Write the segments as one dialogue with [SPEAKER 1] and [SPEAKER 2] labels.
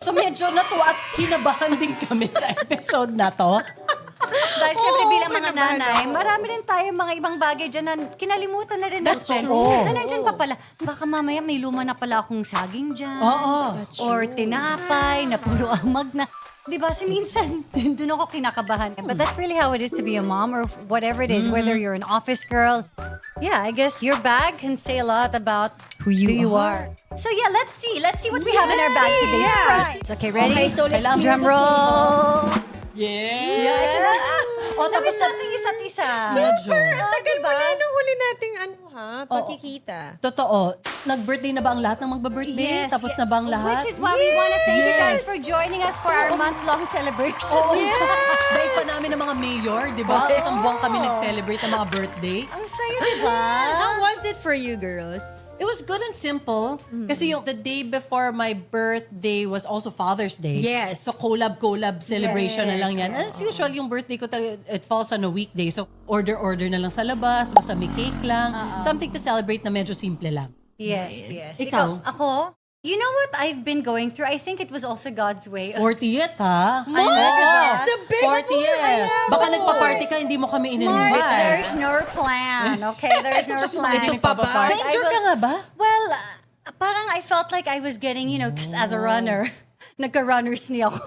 [SPEAKER 1] So medyo natuwa at kinabahan din kami sa episode na to.
[SPEAKER 2] Dahil syempre bilang mga nanay, marami rin tayo mga ibang bagay dyan na kinalimutan na rin
[SPEAKER 1] That's
[SPEAKER 2] natin.
[SPEAKER 1] true.
[SPEAKER 2] Na nandyan pa pala. Baka mamaya may luma na pala akong saging dyan.
[SPEAKER 1] Oo.
[SPEAKER 2] Or tinapay na puro amag na. Diba? So minsan, doon ako kinakabahan. But that's really how it is to be a mom or whatever it is, whether you're an office girl. Yeah, I guess your bag can say a lot about who you are. So yeah, let's see. Let's see what we have in our bag today. Surprise. Okay, ready?
[SPEAKER 3] Okay, so let's
[SPEAKER 1] Kailangan-
[SPEAKER 2] Drum roll.
[SPEAKER 1] Yeah!
[SPEAKER 2] Ito na.
[SPEAKER 1] O, tapos
[SPEAKER 2] Namiss
[SPEAKER 1] na,
[SPEAKER 2] natin isa't isa.
[SPEAKER 1] Super!
[SPEAKER 3] Tagal
[SPEAKER 2] diba?
[SPEAKER 3] pala nung huli nating pagkikita.
[SPEAKER 1] totoo, nag-birthday na ba ang lahat ng magba-birthday? Tapos na ba ang lahat?
[SPEAKER 2] Which is why we want to thank you guys
[SPEAKER 1] Yes.
[SPEAKER 2] for joining us for our month-long celebration.
[SPEAKER 1] Oo. Dahil pa namin ng mga mayor, di ba? Isang buwan kami nag-celebrate ng mga birthday.
[SPEAKER 2] Ang sayo, di ba?
[SPEAKER 3] How was it for you girls?
[SPEAKER 1] It was good and simple. Kasi yung the day before my birthday was also Father's Day.
[SPEAKER 3] Yes.
[SPEAKER 1] So collab celebration na lang yan. As usual, yung birthday ko talaga, it falls on a weekday. So order na lang sa labas, basta may cake lang. Something to celebrate na medyo simple lang.
[SPEAKER 2] Yes.
[SPEAKER 1] Ikaw?
[SPEAKER 2] Ako? You know what I've been going through? I think it was also God's way.
[SPEAKER 1] 40th, ha?
[SPEAKER 2] I know, diba?
[SPEAKER 3] It's the big
[SPEAKER 1] 40th. Baka nagpa-party ka, hindi mo kami
[SPEAKER 2] Mars,
[SPEAKER 1] in-invite.
[SPEAKER 2] there's no plan. Okay, there's no plan.
[SPEAKER 1] Ito pa ba?
[SPEAKER 2] I
[SPEAKER 1] Major
[SPEAKER 2] will-
[SPEAKER 1] ka nga ba?
[SPEAKER 2] Well, parang I felt like I was getting, 'cause as a runner, nagka-runners niya ako.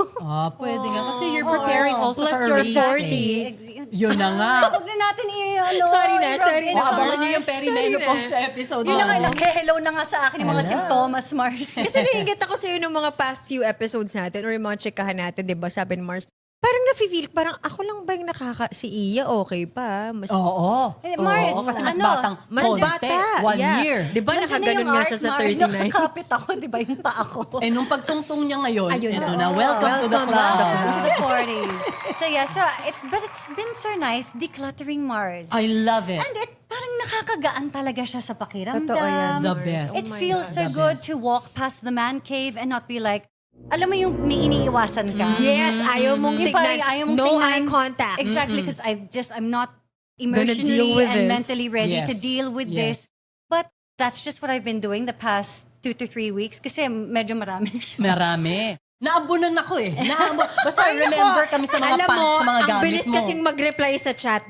[SPEAKER 1] Pwede nga. Kasi you're preparing also
[SPEAKER 3] Plus
[SPEAKER 1] for a
[SPEAKER 3] you're
[SPEAKER 1] race.
[SPEAKER 3] 40.
[SPEAKER 1] Yun na nga.
[SPEAKER 2] Huwag na natin i-ano.
[SPEAKER 3] Sorry na,
[SPEAKER 2] i-rub
[SPEAKER 3] sorry
[SPEAKER 2] in
[SPEAKER 3] na.
[SPEAKER 2] ang
[SPEAKER 1] Abangan
[SPEAKER 2] Mars.
[SPEAKER 1] niyo yung perimenopause sa episode
[SPEAKER 2] Yun na nga,
[SPEAKER 1] na.
[SPEAKER 2] nag-hello na nga sa akin yung mga
[SPEAKER 1] Hello.
[SPEAKER 2] simptomas, Mars.
[SPEAKER 3] Kasi naiingit ako sa ng mga past few episodes natin or yung mga chikahan natin, di ba? Sabi ni Mars, parang nafe-feel, parang ako lang ba yung si Iya okay pa? Mas,
[SPEAKER 1] Oo.
[SPEAKER 2] Mars,
[SPEAKER 1] Oo, kasi mas
[SPEAKER 2] ano,
[SPEAKER 1] batang
[SPEAKER 3] mas
[SPEAKER 1] konti.
[SPEAKER 3] bata.
[SPEAKER 1] 1
[SPEAKER 3] yeah.
[SPEAKER 1] year.
[SPEAKER 3] Di ba
[SPEAKER 2] Nandiyan na
[SPEAKER 3] nakaganon
[SPEAKER 2] yung
[SPEAKER 3] nga
[SPEAKER 2] art,
[SPEAKER 3] siya sa
[SPEAKER 2] Mars.
[SPEAKER 3] 39?
[SPEAKER 2] Nakakapit ako, di ba yung pa ako?
[SPEAKER 1] Eh, nung pagtungtong niya ngayon,
[SPEAKER 3] Ayun
[SPEAKER 1] ito
[SPEAKER 3] na.
[SPEAKER 1] na, welcome to the club.
[SPEAKER 2] To the 40s. So yeah, it's been so nice decluttering Mars.
[SPEAKER 1] I love it.
[SPEAKER 2] And it parang nakakagaan talaga siya sa pakiramdam.
[SPEAKER 3] Totoo yan,
[SPEAKER 1] The
[SPEAKER 3] Mars.
[SPEAKER 1] best.
[SPEAKER 3] Oh
[SPEAKER 2] It
[SPEAKER 3] my
[SPEAKER 2] feels
[SPEAKER 3] God.
[SPEAKER 2] so
[SPEAKER 1] The
[SPEAKER 2] good
[SPEAKER 1] best.
[SPEAKER 2] to walk past the man cave and not be like, alam mo yung may iniiwasan ka.
[SPEAKER 3] Yes, ayaw mong
[SPEAKER 2] Yung parang
[SPEAKER 3] tignan.
[SPEAKER 2] ayaw mong
[SPEAKER 3] No
[SPEAKER 2] tingnan.
[SPEAKER 3] eye contact.
[SPEAKER 2] Exactly, because I'm not
[SPEAKER 3] deal
[SPEAKER 2] emotionally
[SPEAKER 3] with
[SPEAKER 2] and
[SPEAKER 3] this.
[SPEAKER 2] mentally ready
[SPEAKER 1] Yes.
[SPEAKER 2] to deal with
[SPEAKER 1] Yes.
[SPEAKER 2] this. But that's just what I've been doing the past 2 to 3 weeks kasi medyo marami siya.
[SPEAKER 1] Marami. Naabunan ako eh. Basta remember kami sa mga
[SPEAKER 3] Alam mo,
[SPEAKER 1] sa mga
[SPEAKER 3] ang
[SPEAKER 1] gamit
[SPEAKER 3] bilis
[SPEAKER 1] mo.
[SPEAKER 3] kasing mag-reply sa chat.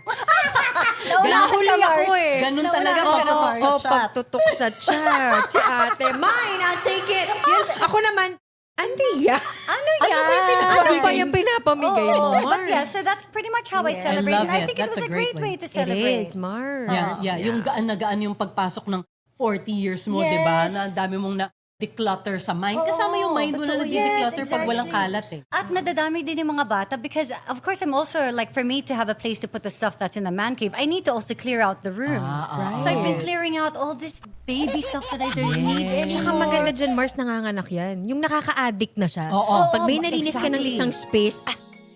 [SPEAKER 2] Nahuli
[SPEAKER 3] ako eh.
[SPEAKER 1] Ganun talaga
[SPEAKER 2] Naunahan ka,
[SPEAKER 1] pagtutok
[SPEAKER 2] Mars.
[SPEAKER 1] sa
[SPEAKER 3] Oh,
[SPEAKER 1] chat.
[SPEAKER 3] pagtutok sa chat. Si ate, mine, I'll take it. Yun, ako naman, Andiya.
[SPEAKER 2] Ano yan?
[SPEAKER 3] Ano ba yung pinapamigay mo, Mars?
[SPEAKER 2] But yeah, so that's pretty much how I celebrate.
[SPEAKER 1] love
[SPEAKER 2] And I
[SPEAKER 1] it.
[SPEAKER 2] think it
[SPEAKER 1] That's
[SPEAKER 2] was
[SPEAKER 1] a
[SPEAKER 2] a great
[SPEAKER 1] great
[SPEAKER 2] way
[SPEAKER 1] way.
[SPEAKER 2] to
[SPEAKER 3] It
[SPEAKER 2] celebrate.
[SPEAKER 3] is, Mars.
[SPEAKER 1] Yeah. Yung gaan na gaan yung pagpasok ng 40 years mo, di ba? Na ang dami mong na-declutter sa mind. Kasama yung mind mo na
[SPEAKER 2] Totoo.
[SPEAKER 1] nag-declutter
[SPEAKER 2] Yes,
[SPEAKER 1] pag walang
[SPEAKER 2] exactly.
[SPEAKER 1] kalat eh.
[SPEAKER 2] At nadadami din yung mga bata because, of course, I'm also, like, for me to have a place to put the stuff that's in the man cave, I need to also clear out the rooms. So I've been clearing out all this baby stuff that I don't need
[SPEAKER 3] Tsaka
[SPEAKER 2] anymore.
[SPEAKER 3] maganda dyan, Mars, nanganganak yan. Yung nakaka-addict na siya.
[SPEAKER 1] Oo.
[SPEAKER 3] Pag may nalinis ka ng
[SPEAKER 2] Exactly.
[SPEAKER 3] isang space,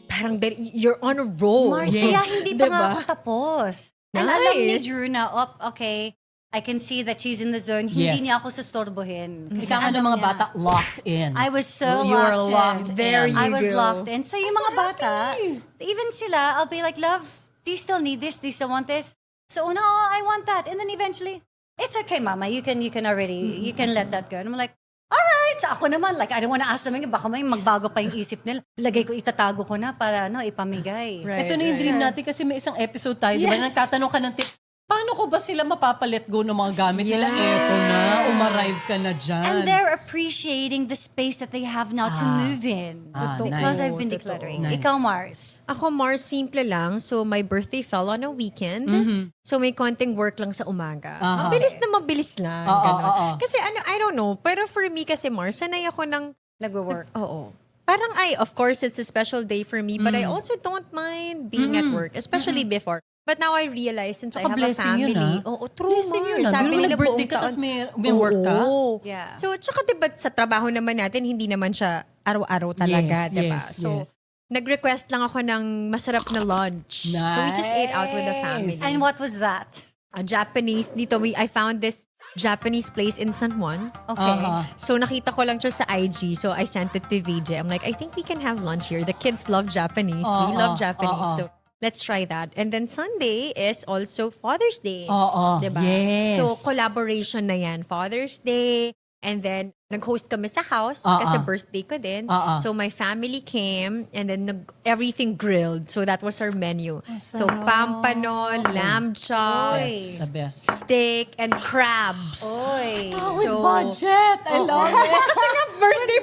[SPEAKER 3] parang you're on a roll.
[SPEAKER 2] Mars,
[SPEAKER 1] Yes.
[SPEAKER 2] kaya hindi pa
[SPEAKER 3] Diba?
[SPEAKER 2] nga ako tapos. And alam ni
[SPEAKER 3] Nice.
[SPEAKER 2] Drew na, okay, I can see that she's in the zone.
[SPEAKER 1] Yes.
[SPEAKER 2] Hindi niya ako sustorbohin. Kasi
[SPEAKER 1] Ikaw nga ng
[SPEAKER 2] alam
[SPEAKER 1] mga
[SPEAKER 2] niya.
[SPEAKER 1] bata locked in.
[SPEAKER 2] I was so
[SPEAKER 1] You were
[SPEAKER 2] locked in.
[SPEAKER 1] locked
[SPEAKER 3] There
[SPEAKER 1] in.
[SPEAKER 3] you
[SPEAKER 2] I was
[SPEAKER 3] go.
[SPEAKER 2] locked in. So yung mga bata, even sila, I'll be like, love, do you still need this? Do you still want this? So, no, I want that. And then eventually, it's okay, mama. You can already, you can let that go. And I'm like, all right. So ako naman, like, I don't want to ask them, baka may magbago pa yung isip nila. Lagay ko, itatago ko na para, ipamigay.
[SPEAKER 3] Right.
[SPEAKER 1] Ito na yung dream natin kasi may isang episode tayo, di ba?
[SPEAKER 2] Yes.
[SPEAKER 1] Nagtatanong ka ng tips. Paano ko ba sila mapapalet go ng mga gamit nila? Eto na, umarive ka na dyan.
[SPEAKER 2] And they're appreciating the space that they have now to move in. Because
[SPEAKER 1] nice.
[SPEAKER 2] I've been
[SPEAKER 3] Totoo.
[SPEAKER 2] decluttering.
[SPEAKER 1] Nice.
[SPEAKER 2] Ikaw, Mars.
[SPEAKER 3] Ako, Mars, simple lang. So, my birthday fell on a weekend. So, may konting work lang sa umaga.
[SPEAKER 1] Aha.
[SPEAKER 3] Mabilis na mabilis lang.
[SPEAKER 1] Oo,
[SPEAKER 3] ganon.
[SPEAKER 1] oo.
[SPEAKER 3] Kasi I don't know. Pero for me kasi, Mars, sanay ako ng...
[SPEAKER 2] Nagwo-work.
[SPEAKER 3] Oo. Parang of course, it's a special day for me. But I also don't mind being at work. Especially before. But now I realize since I have a
[SPEAKER 1] Blessing yun,
[SPEAKER 3] family.
[SPEAKER 1] ah.
[SPEAKER 3] Oo, true,
[SPEAKER 1] Blessing
[SPEAKER 3] Mars.
[SPEAKER 1] yun, ah.
[SPEAKER 3] Sabi
[SPEAKER 1] Biro mo
[SPEAKER 3] nila
[SPEAKER 1] nag-birthday
[SPEAKER 3] buong
[SPEAKER 1] ka, tas
[SPEAKER 3] taon.
[SPEAKER 1] may work ka?
[SPEAKER 3] Oo.
[SPEAKER 2] Yeah.
[SPEAKER 3] So, tsaka diba sa trabaho naman natin, hindi naman siya araw-araw talaga,
[SPEAKER 1] Yes,
[SPEAKER 3] diba?
[SPEAKER 1] yes,
[SPEAKER 3] So,
[SPEAKER 1] yes.
[SPEAKER 3] nag-request lang ako ng masarap na lunch. So, we just ate out with the family.
[SPEAKER 2] And what was that?
[SPEAKER 3] A Japanese, I found this Japanese place in San Juan.
[SPEAKER 2] Okay.
[SPEAKER 3] So, nakita ko lang siya sa IG. So, I sent it to VJ. I'm like, I think we can have lunch here. The kids love Japanese. We love Japanese. So, let's try that. And then Sunday is also Father's Day.
[SPEAKER 1] Oo,
[SPEAKER 3] Diba?
[SPEAKER 1] yes.
[SPEAKER 3] So, collaboration na yan. Father's Day, And then, nag-host kami sa house
[SPEAKER 1] Ah,
[SPEAKER 3] kasi
[SPEAKER 1] ah.
[SPEAKER 3] birthday ko din.
[SPEAKER 1] Ah, ah.
[SPEAKER 3] So, my family came and then everything grilled. So, that was our menu. So, pampano, lamb chops,
[SPEAKER 1] The best.
[SPEAKER 3] steak, and crabs.
[SPEAKER 2] Oy.
[SPEAKER 1] Oh, with budget! I love it!
[SPEAKER 3] Kasi nga birthday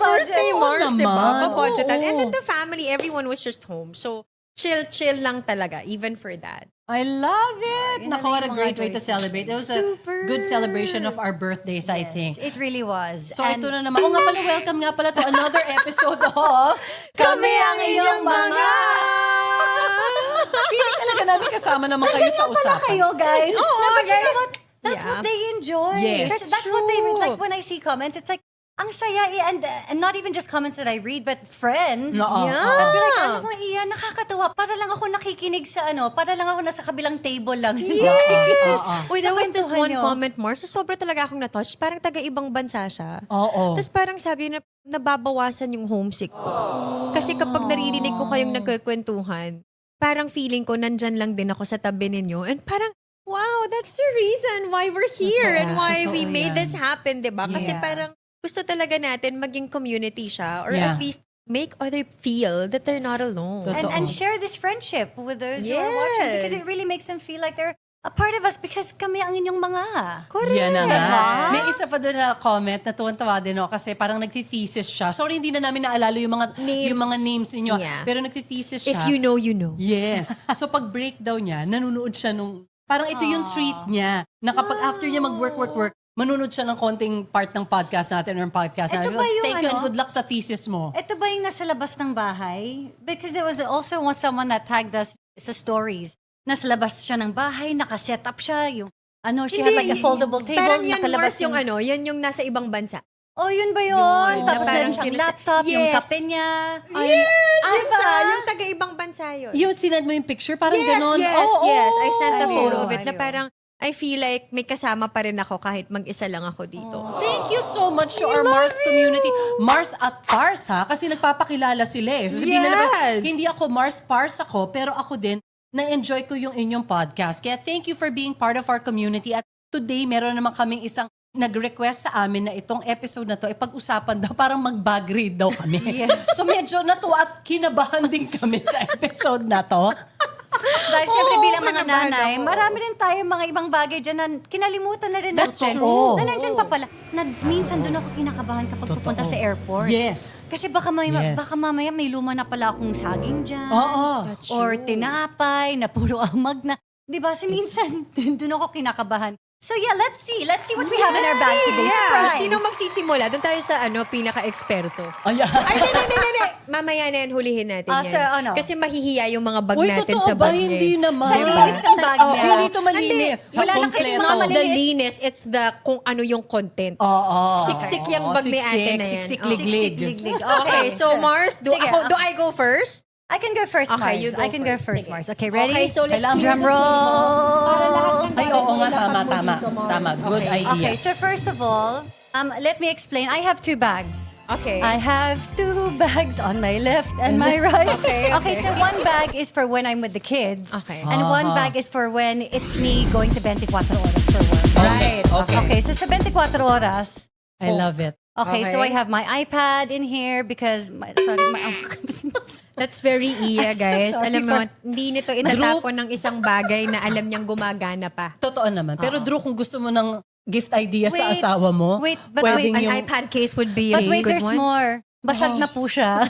[SPEAKER 1] Oo
[SPEAKER 3] Mars, di ba?
[SPEAKER 1] naman.
[SPEAKER 3] Budgetan.
[SPEAKER 1] Oo.
[SPEAKER 3] And then the family, everyone was just home. So, chill lang talaga, even for that.
[SPEAKER 1] I love it!
[SPEAKER 2] Yun
[SPEAKER 1] Naku,
[SPEAKER 2] na
[SPEAKER 1] what a
[SPEAKER 2] lang yung
[SPEAKER 1] great
[SPEAKER 2] mga
[SPEAKER 1] way to
[SPEAKER 2] choices.
[SPEAKER 1] celebrate. It was a good celebration of our birthdays, I think.
[SPEAKER 2] It really was.
[SPEAKER 1] So ito na naman. Nga pala, welcome nga pala to another episode of
[SPEAKER 2] Kami ang inyong mga...
[SPEAKER 1] Feeling talaga namin kasama naman kayo sa
[SPEAKER 2] Pala
[SPEAKER 1] usapan.
[SPEAKER 2] kayo, guys.
[SPEAKER 3] Oo,
[SPEAKER 2] No, but you know
[SPEAKER 3] guys.
[SPEAKER 2] what? That's
[SPEAKER 3] Yeah.
[SPEAKER 2] what they enjoy.
[SPEAKER 1] Yes.
[SPEAKER 2] That's what they
[SPEAKER 3] true.
[SPEAKER 2] like. When I see comments, it's like, ang saya, and not even just comments that I read, but friends.
[SPEAKER 1] Oo.
[SPEAKER 3] Yeah.
[SPEAKER 2] I'd be like, alam mo, Ian, nakakatuwa. Para lang ako nakikinig sa para lang ako nasa kabilang table lang.
[SPEAKER 3] Yes!
[SPEAKER 1] Oo.
[SPEAKER 3] Uy, there was this
[SPEAKER 2] kwentuhan
[SPEAKER 3] one
[SPEAKER 2] nyo.
[SPEAKER 3] comment, Mars, so sobra talaga akong na-touch. Parang taga-ibang bansa siya.
[SPEAKER 1] Oo.
[SPEAKER 3] Tapos parang sabi na nababawasan yung homesick ko. Kasi kapag naririnig ko kayong nagkukwentuhan, parang feeling ko nandyan lang din ako sa tabi ninyo. And parang, wow, that's the reason why we're here and why we
[SPEAKER 1] Totoo
[SPEAKER 3] made
[SPEAKER 1] yan.
[SPEAKER 3] this happen, di ba? Kasi
[SPEAKER 2] Yes.
[SPEAKER 3] parang gusto talaga natin maging community siya or
[SPEAKER 1] Yeah.
[SPEAKER 3] at least make other feel that they're not alone.
[SPEAKER 1] Totoo.
[SPEAKER 2] And share this friendship with those who are watching because it
[SPEAKER 3] Yes.
[SPEAKER 2] really makes them feel like they're a part of us because kami ang inyong mga.
[SPEAKER 1] Yan na nga.
[SPEAKER 2] Diba?
[SPEAKER 1] May isa pa doon na comment na tuwan-tawa din ako kasi parang nagtithesis siya. Sorry, hindi na namin naalala yung mga names ninyo.
[SPEAKER 3] Yeah.
[SPEAKER 1] Pero nagtithesis siya.
[SPEAKER 3] If you know, you know.
[SPEAKER 1] Yes. So pag breakdown niya, nanonood siya nung... Parang ito yung treat niya. Na kapag after niya mag-work, manunod siya ng konting part ng podcast natin or podcast
[SPEAKER 2] Ito
[SPEAKER 1] natin.
[SPEAKER 2] ba yung
[SPEAKER 1] Thank you and
[SPEAKER 2] ano?
[SPEAKER 1] good luck sa thesis mo.
[SPEAKER 2] Ito ba yung nasa labas ng bahay? Because there was also someone that tagged us sa stories. Nasa labas siya ng bahay, nakaset up siya, she had like a foldable table,
[SPEAKER 3] Parang yan,
[SPEAKER 2] nakalabas
[SPEAKER 3] Mars, yung yan yung nasa ibang bansa.
[SPEAKER 2] Oh, yun ba yun?
[SPEAKER 3] Yun,
[SPEAKER 2] Tapos
[SPEAKER 3] na parang
[SPEAKER 2] meron siyang
[SPEAKER 3] sinasa-
[SPEAKER 2] laptop, yung
[SPEAKER 3] Yes.
[SPEAKER 2] kape niya.
[SPEAKER 3] Diba? Yung taga-ibang bansa yun.
[SPEAKER 1] Yun, sinad mo yung picture, parang
[SPEAKER 3] Yes,
[SPEAKER 1] ganon.
[SPEAKER 3] yes,
[SPEAKER 1] Oo,
[SPEAKER 3] yes. I
[SPEAKER 1] oo.
[SPEAKER 3] sent a
[SPEAKER 2] Aliw,
[SPEAKER 3] photo of it na
[SPEAKER 2] aliw.
[SPEAKER 3] parang I feel like may kasama pa rin ako kahit mag-isa lang ako dito.
[SPEAKER 1] Thank you so much to our Mars community. Mars at Pars, ha? Kasi nagpapakilala sila eh. So sabihin na naman,
[SPEAKER 3] Yes!
[SPEAKER 1] hindi ako Mars Pars ako, pero ako din, na-enjoy ko yung inyong podcast. Kaya thank you for being part of our community. At today, meron naman kaming isang nag-request sa amin na itong episode na to, pag-usapan daw, parang mag-bag read daw kami. So medyo natuwa at kinabahan din kami sa episode na to.
[SPEAKER 2] Dahil syempre bilang mga
[SPEAKER 3] kinabahan
[SPEAKER 2] nanay,
[SPEAKER 3] ako.
[SPEAKER 2] marami rin tayo mga ibang bagay dyan na kinalimutan na rin
[SPEAKER 1] That's
[SPEAKER 2] natin.
[SPEAKER 1] true.
[SPEAKER 2] Na nandyan pa pala. Minsan doon ako kinakabahan kapag pupunta sa airport.
[SPEAKER 1] Yes.
[SPEAKER 2] Kasi baka
[SPEAKER 1] Yes.
[SPEAKER 2] mamaya may luma na pala akong saging dyan.
[SPEAKER 1] Oo.
[SPEAKER 2] Or tinapay na puro amag na. Di ba? So minsan, doon ako kinakabahan. So yeah, let's see. Let's see what we have in our bag today. Surprise!
[SPEAKER 3] Sino magsisimula? Doon tayo sa pinaka-eksperto.
[SPEAKER 1] Ayan.
[SPEAKER 3] Ay, hindi. Mamaya na yan, hulihin natin yan.
[SPEAKER 2] So, ano?
[SPEAKER 3] Kasi mahihiya yung mga bag
[SPEAKER 1] Uy,
[SPEAKER 3] natin
[SPEAKER 1] totoo
[SPEAKER 3] sa
[SPEAKER 1] ba?
[SPEAKER 3] bag niya.
[SPEAKER 1] Hindi naman.
[SPEAKER 2] Sa linis ng bag
[SPEAKER 3] Oo.
[SPEAKER 2] niya.
[SPEAKER 1] Hindi ito malinis.
[SPEAKER 3] Hindi.
[SPEAKER 1] Sa
[SPEAKER 2] Wala lang kasi
[SPEAKER 1] kompleto.
[SPEAKER 2] mga
[SPEAKER 3] The linis, it's the kung ano yung content.
[SPEAKER 1] Oo.
[SPEAKER 3] Siksik yung bag ni ate na yan.
[SPEAKER 1] Siksik,
[SPEAKER 3] Oh.
[SPEAKER 1] liglig.
[SPEAKER 2] Liglig.
[SPEAKER 3] Okay, so Mars, do
[SPEAKER 2] Sige,
[SPEAKER 3] I go first?
[SPEAKER 2] I can go first,
[SPEAKER 3] Okay,
[SPEAKER 2] Mars.
[SPEAKER 3] you go
[SPEAKER 2] I can go
[SPEAKER 3] first.
[SPEAKER 2] first,
[SPEAKER 3] Sige.
[SPEAKER 2] Mars. Okay, ready?
[SPEAKER 3] Okay, so let's
[SPEAKER 1] Kailangan-
[SPEAKER 2] Drum roll.
[SPEAKER 1] Ay, oo nga, tama. Good idea.
[SPEAKER 2] Okay, so first of all, let me explain. I have two bags.
[SPEAKER 3] Okay.
[SPEAKER 2] I have two bags on my left and my right.
[SPEAKER 3] Okay.
[SPEAKER 2] So one bag is for when I'm with the kids.
[SPEAKER 3] Okay.
[SPEAKER 2] And one bag is for when it's me going to 24 oras for work.
[SPEAKER 3] Right.
[SPEAKER 2] Okay, so sa 24 oras,
[SPEAKER 1] I love it.
[SPEAKER 2] okay, so I
[SPEAKER 3] Okay.
[SPEAKER 2] have my iPad in here because,
[SPEAKER 3] That's very Iya,
[SPEAKER 2] I'm so
[SPEAKER 3] guys.
[SPEAKER 2] sorry
[SPEAKER 3] Alam mo,
[SPEAKER 2] for-
[SPEAKER 3] hindi nito itatapon ng isang bagay na alam niyang gumagana pa.
[SPEAKER 1] Totoo naman. Pero Drew, kung gusto mo ng gift idea sa
[SPEAKER 2] Wait,
[SPEAKER 1] asawa mo,
[SPEAKER 2] wait, but
[SPEAKER 1] pwedeng
[SPEAKER 2] wait,
[SPEAKER 3] An
[SPEAKER 1] yung...
[SPEAKER 3] iPad case would be a
[SPEAKER 2] But wait,
[SPEAKER 3] good
[SPEAKER 2] there's
[SPEAKER 3] one.
[SPEAKER 2] more. Basag na po siya.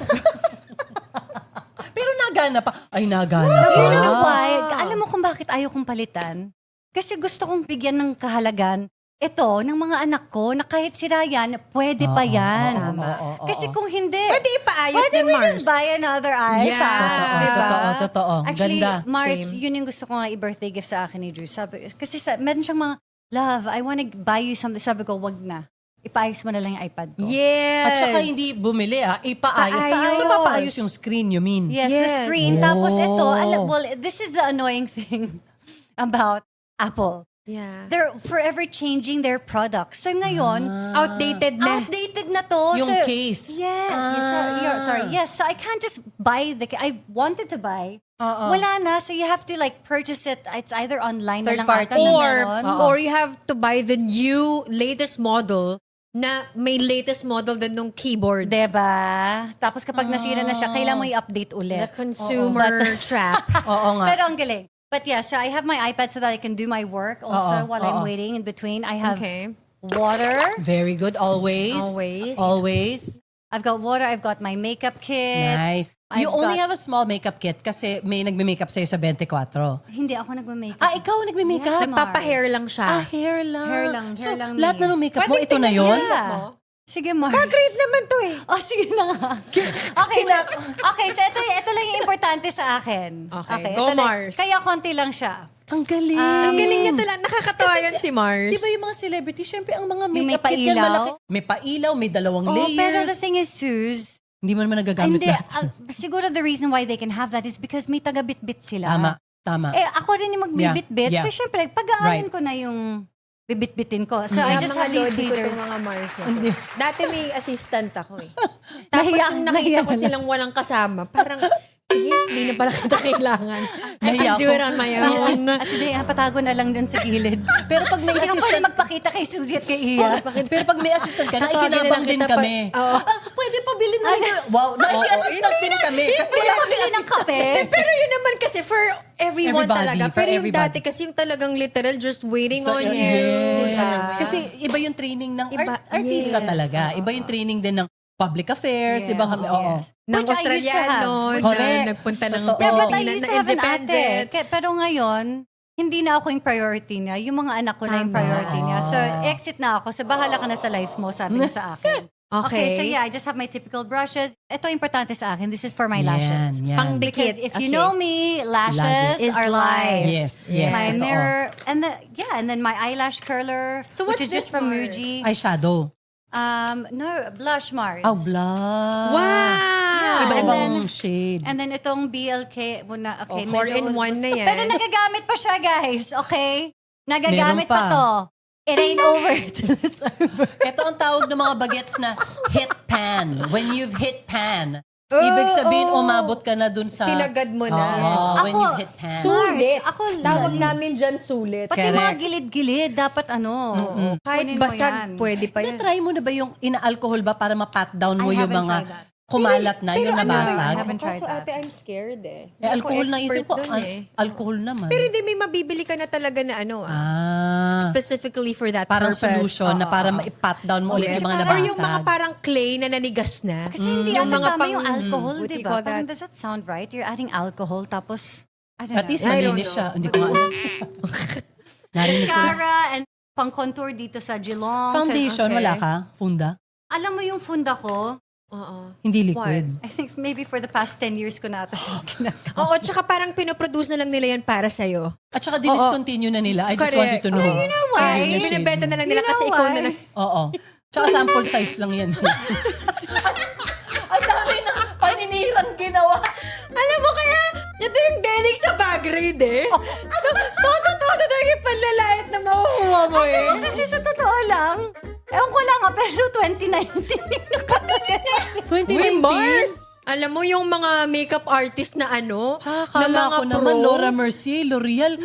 [SPEAKER 1] Pero nagana pa. Ay, nagana pa.
[SPEAKER 2] You know why? Alam mo kung bakit ayaw kong palitan? Kasi gusto kong bigyan ng kahalagan ito ng mga anak ko na kahit sira yan, pwede pa yan.
[SPEAKER 1] oo.
[SPEAKER 2] Kasi kung hindi,
[SPEAKER 3] Pwede ipaayos
[SPEAKER 2] pwede
[SPEAKER 3] din,
[SPEAKER 2] we
[SPEAKER 3] Mars.
[SPEAKER 2] just buy another iPad.
[SPEAKER 3] Yeah.
[SPEAKER 2] Diba?
[SPEAKER 1] Totoo.
[SPEAKER 2] Actually,
[SPEAKER 1] Ganda.
[SPEAKER 2] Mars,
[SPEAKER 3] Same.
[SPEAKER 2] yun yung gusto ko nga i-birthday gift sa akin ni Drew. Sabi, kasi meron siyang mga, love, I wanna buy you something. Sabi ko, wag na. Ipaayos mo na lang yung iPad ko.
[SPEAKER 3] Yes.
[SPEAKER 1] At saka hindi bumili ipaayos.
[SPEAKER 3] Paayos.
[SPEAKER 1] Kasi papaayos yung screen, you mean?
[SPEAKER 2] Yes, the
[SPEAKER 3] Yes.
[SPEAKER 2] screen. Tapos ito,
[SPEAKER 1] Oh.
[SPEAKER 2] well, this is the annoying thing about Apple.
[SPEAKER 3] Yeah.
[SPEAKER 2] They're forever changing their products. So ngayon,
[SPEAKER 3] Outdated na.
[SPEAKER 2] outdated na to.
[SPEAKER 1] Yung
[SPEAKER 2] so,
[SPEAKER 1] case.
[SPEAKER 2] Yes. Sorry. Yes. So I can't just buy I wanted to buy. Wala na. So you have to like purchase it. It's either online
[SPEAKER 1] Third
[SPEAKER 2] na lang
[SPEAKER 1] party.
[SPEAKER 2] ata na
[SPEAKER 3] Or,
[SPEAKER 2] meron.
[SPEAKER 3] or you have to buy the new, latest model na may latest model din ng keyboard.
[SPEAKER 2] Diba? Tapos kapag nasira na siya, kailangan mo i-update
[SPEAKER 3] The
[SPEAKER 2] ulit.
[SPEAKER 3] consumer trap.
[SPEAKER 1] Oo nga.
[SPEAKER 2] Pero ang galing. But yeah, so I have my iPad so that I can do my work also while I'm waiting. In between, I have
[SPEAKER 3] Okay.
[SPEAKER 2] water.
[SPEAKER 1] Very good. Always.
[SPEAKER 3] Always.
[SPEAKER 1] Always.
[SPEAKER 2] I've got water. I've got my makeup kit.
[SPEAKER 1] Nice. You
[SPEAKER 2] I've
[SPEAKER 1] only
[SPEAKER 2] got-
[SPEAKER 1] have a small makeup kit kasi may nagme-makeup sa'yo sa 24.
[SPEAKER 2] Hindi ako nagma-makeup.
[SPEAKER 1] Ah, ikaw nagme-makeup?
[SPEAKER 2] Yes,
[SPEAKER 3] Nagpapa-hair lang siya.
[SPEAKER 1] Ah, hair lang.
[SPEAKER 2] Hair lang,
[SPEAKER 1] So,
[SPEAKER 2] hair lang
[SPEAKER 1] lahat
[SPEAKER 2] ni.
[SPEAKER 1] na ng makeup mo, ito na yon?
[SPEAKER 2] Yeah. Sige, Mars.
[SPEAKER 3] Grade naman to eh.
[SPEAKER 2] Oh, sige na nga. Okay, so ito lang yung importante sa akin.
[SPEAKER 3] Okay,
[SPEAKER 2] ito
[SPEAKER 3] go,
[SPEAKER 2] lang.
[SPEAKER 3] Mars.
[SPEAKER 2] Kaya konti lang siya.
[SPEAKER 1] Ang galing.
[SPEAKER 3] Ang galing niya talaga. Nakakatawa
[SPEAKER 1] Kasi
[SPEAKER 3] yan si Mars.
[SPEAKER 1] Di ba yung mga celebrity, syempre ang mga
[SPEAKER 2] Yung may
[SPEAKER 1] makeup kit yan
[SPEAKER 2] pailaw?
[SPEAKER 1] malaki. May pailaw, may dalawang
[SPEAKER 2] Oh,
[SPEAKER 1] layers.
[SPEAKER 2] pero the thing is, Suze,
[SPEAKER 1] Hindi mo naman nagagamit
[SPEAKER 2] hindi,
[SPEAKER 1] lahat.
[SPEAKER 2] siguro the reason why they can have that is because may taga-bit-bit sila.
[SPEAKER 1] Tama.
[SPEAKER 2] Ako rin yung magbibit-bit.
[SPEAKER 1] Yeah.
[SPEAKER 2] So, syempre, pag-aaral
[SPEAKER 1] Right.
[SPEAKER 2] ko na yung bibit-bitin ko. So, I just have these tweezers.
[SPEAKER 3] mga Mars na to. Dati may assistant ako eh. Tapos
[SPEAKER 2] Nahiya-
[SPEAKER 3] nung nakita ko
[SPEAKER 2] nahiya na.
[SPEAKER 3] silang walang kasama, parang, sige, hindi na pala kita kailangan.
[SPEAKER 1] Nahiya ako.
[SPEAKER 3] Ang mayon.
[SPEAKER 2] At hindi, patago na lang dun sa gilid.
[SPEAKER 1] Pero pag may
[SPEAKER 2] Hindi ka pwede
[SPEAKER 1] assistant,
[SPEAKER 2] magpakita kay Suzy at kay Iya.
[SPEAKER 1] pero pag may assistant ka,
[SPEAKER 3] Tatawagin na
[SPEAKER 1] naikinabang
[SPEAKER 3] lang
[SPEAKER 1] din
[SPEAKER 3] kita
[SPEAKER 1] kami.
[SPEAKER 3] Oo.
[SPEAKER 1] Pwede pa bilhin na. Wow, naki-assistant din kami. Kasi
[SPEAKER 2] Wala
[SPEAKER 1] wala
[SPEAKER 2] ka
[SPEAKER 1] kami
[SPEAKER 2] bili ng kape.
[SPEAKER 3] Pero yun naman kasi for everyone
[SPEAKER 1] Everybody,
[SPEAKER 3] talaga.
[SPEAKER 1] for
[SPEAKER 3] Pero yung
[SPEAKER 1] everybody.
[SPEAKER 3] dati kasi yung talagang literal just waiting
[SPEAKER 1] So,
[SPEAKER 3] on you.
[SPEAKER 1] yes.
[SPEAKER 3] Diba?
[SPEAKER 1] Kasi iba yung training ng
[SPEAKER 3] Iba,
[SPEAKER 1] artista
[SPEAKER 3] yes.
[SPEAKER 1] talaga. Iba yung training din ng public affairs.
[SPEAKER 2] Yes,
[SPEAKER 1] iba kami, oo.
[SPEAKER 2] yes.
[SPEAKER 3] Ng
[SPEAKER 2] Which I used to
[SPEAKER 3] Australiano,
[SPEAKER 2] have.
[SPEAKER 3] na
[SPEAKER 1] Correct.
[SPEAKER 3] nagpunta ng
[SPEAKER 1] Totoo.
[SPEAKER 2] Yeah, but I
[SPEAKER 3] Pilipinas
[SPEAKER 2] used
[SPEAKER 3] na
[SPEAKER 2] to have an ate.
[SPEAKER 3] independent.
[SPEAKER 2] Pero ngayon, hindi na ako yung priority niya. Yung mga anak ko na yung
[SPEAKER 3] Tama.
[SPEAKER 2] priority niya. So, exit na ako. So, bahala ka na sa life mo, sabi niya sa akin.
[SPEAKER 3] Okay.
[SPEAKER 2] So yeah, I just have my typical brushes. Ito importante sa akin. This is for my
[SPEAKER 1] Yan,
[SPEAKER 2] lashes.
[SPEAKER 1] yan.
[SPEAKER 3] Pang
[SPEAKER 2] Because
[SPEAKER 3] dikit.
[SPEAKER 2] if you
[SPEAKER 3] Okay.
[SPEAKER 2] know me, lashes
[SPEAKER 3] Is
[SPEAKER 2] are
[SPEAKER 3] life.
[SPEAKER 2] life.
[SPEAKER 1] Yes, yes.
[SPEAKER 2] My
[SPEAKER 1] totoo.
[SPEAKER 2] mirror, and then my eyelash curler,
[SPEAKER 3] So
[SPEAKER 2] which
[SPEAKER 3] what's
[SPEAKER 2] is just
[SPEAKER 3] this
[SPEAKER 2] from
[SPEAKER 3] for?
[SPEAKER 2] Muji.
[SPEAKER 1] Eyeshadow.
[SPEAKER 2] No, blush Mars.
[SPEAKER 1] Oh, blush.
[SPEAKER 3] Wow!
[SPEAKER 2] Yeah,
[SPEAKER 1] Iba-ibang shade.
[SPEAKER 2] And then itong BLK, muna, okay,
[SPEAKER 3] Oh, 4-in-1 na yan.
[SPEAKER 2] Pero nagagamit pa siya, guys. Okay? Nagagamit
[SPEAKER 1] Meron
[SPEAKER 2] pa.
[SPEAKER 1] pa.
[SPEAKER 2] to. It ain't over till it's over.
[SPEAKER 1] Ito ang tawag ng mga bagets na hit pan. When you've hit pan. Ibig sabihin,
[SPEAKER 3] oo.
[SPEAKER 1] umabot ka na dun sa...
[SPEAKER 3] Sinagad mo na.
[SPEAKER 1] Oo, when
[SPEAKER 2] Ako,
[SPEAKER 1] you've hit pan.
[SPEAKER 3] Sulit.
[SPEAKER 2] Ako,
[SPEAKER 3] Tawag namin dyan sulit.
[SPEAKER 2] Pati mga
[SPEAKER 1] Correct.
[SPEAKER 2] gilid-gilid, dapat
[SPEAKER 3] Kahit
[SPEAKER 2] kunin mo
[SPEAKER 3] basag,
[SPEAKER 2] yan.
[SPEAKER 3] pwede pa yan.
[SPEAKER 1] Na-try mo na ba yung ina-alcohol ba para ma-pat down mo
[SPEAKER 2] I
[SPEAKER 1] yung
[SPEAKER 2] haven't
[SPEAKER 1] mga
[SPEAKER 2] tried that.
[SPEAKER 1] kumalat na, yung
[SPEAKER 2] I
[SPEAKER 1] nabasag?
[SPEAKER 2] haven't tried
[SPEAKER 3] Kaso
[SPEAKER 2] that.
[SPEAKER 3] ate, I'm scared eh.
[SPEAKER 1] Eh, alcohol na isip ko.
[SPEAKER 3] Eh.
[SPEAKER 1] Alcohol naman.
[SPEAKER 3] Pero hindi, may mabibili ka na talaga na ano specifically for that
[SPEAKER 1] Parang
[SPEAKER 3] purpose.
[SPEAKER 1] solution na para ma-pat down mo ulit
[SPEAKER 3] Yes.
[SPEAKER 1] yung mga
[SPEAKER 3] Or yung mga
[SPEAKER 1] nabasag.
[SPEAKER 3] parang clay na nanigas na.
[SPEAKER 2] Kasi hindi
[SPEAKER 3] Yung
[SPEAKER 2] ata
[SPEAKER 3] mga
[SPEAKER 2] tama yung alcohol,
[SPEAKER 3] what do
[SPEAKER 2] di
[SPEAKER 3] you
[SPEAKER 2] ba?
[SPEAKER 3] call
[SPEAKER 2] Parang
[SPEAKER 3] that?
[SPEAKER 2] does that sound right? You're adding alcohol, tapos, I don't
[SPEAKER 1] At
[SPEAKER 2] know.
[SPEAKER 1] least
[SPEAKER 3] I don't
[SPEAKER 1] malinis
[SPEAKER 3] know.
[SPEAKER 1] siya. Hindi ko alam. Narinig ko.
[SPEAKER 2] Mascara and pang-contour dito sa Geelong.
[SPEAKER 1] Foundation,
[SPEAKER 3] Okay.
[SPEAKER 1] wala ka? Funda?
[SPEAKER 2] Alam mo yung funda ko?
[SPEAKER 3] Oo.
[SPEAKER 1] Hindi liquid.
[SPEAKER 2] I think maybe for the past 10 years ko na ata siya ginagawa.
[SPEAKER 3] Oo, tsaka parang pinoproduce na lang nila yan para sa'yo.
[SPEAKER 1] At saka diniscontinue na nila. I just want you to know.
[SPEAKER 2] you know why?
[SPEAKER 1] Ayun yung shade
[SPEAKER 3] Binibenta
[SPEAKER 1] mo.
[SPEAKER 3] na lang nila
[SPEAKER 2] You know
[SPEAKER 3] kasi ikaw
[SPEAKER 2] why?
[SPEAKER 3] na lang.
[SPEAKER 1] Oo. Tsaka sample size lang yan.
[SPEAKER 2] Ang dami na paninirang ginawa.
[SPEAKER 3] Alam mo kaya, ito yung delik sa bag grade eh. Todo talaga yung panlalait na makukuha mo eh.
[SPEAKER 2] Kasi sa totoo lang, ewan ko lang pero 2019 yung nakatuloy.
[SPEAKER 1] 2019?
[SPEAKER 3] Mars! Alam mo yung mga makeup artist na ano?
[SPEAKER 1] Tsaka
[SPEAKER 3] na
[SPEAKER 1] kala ko naman,
[SPEAKER 3] pro?
[SPEAKER 1] Laura Mercier, L'Oreal.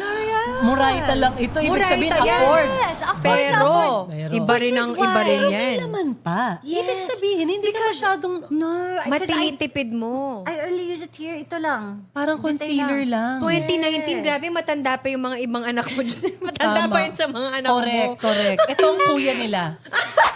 [SPEAKER 1] Murayta lang ito. Ibig
[SPEAKER 3] Murayta
[SPEAKER 1] sabihin,
[SPEAKER 3] yan.
[SPEAKER 1] afford.
[SPEAKER 2] Yes, afford na
[SPEAKER 3] Pero,
[SPEAKER 2] afford.
[SPEAKER 1] Pero-
[SPEAKER 3] iba rin
[SPEAKER 2] Which
[SPEAKER 3] ang
[SPEAKER 2] is
[SPEAKER 3] iba
[SPEAKER 2] why-
[SPEAKER 3] rin
[SPEAKER 1] Pero
[SPEAKER 3] yan.
[SPEAKER 1] may laman pa.
[SPEAKER 2] Yes.
[SPEAKER 1] Ibig sabihin, hindi ka masyadong
[SPEAKER 2] No, because
[SPEAKER 3] Matinitipid mo.
[SPEAKER 2] I only use it here. Ito lang.
[SPEAKER 1] parang concealer lang.
[SPEAKER 3] 2019, grabe matanda pa yung mga ibang anak mo. Matanda
[SPEAKER 1] Tama.
[SPEAKER 3] pa yun sa mga anak
[SPEAKER 1] Correct,
[SPEAKER 3] mo.
[SPEAKER 1] correct. Ito ang kuya nila.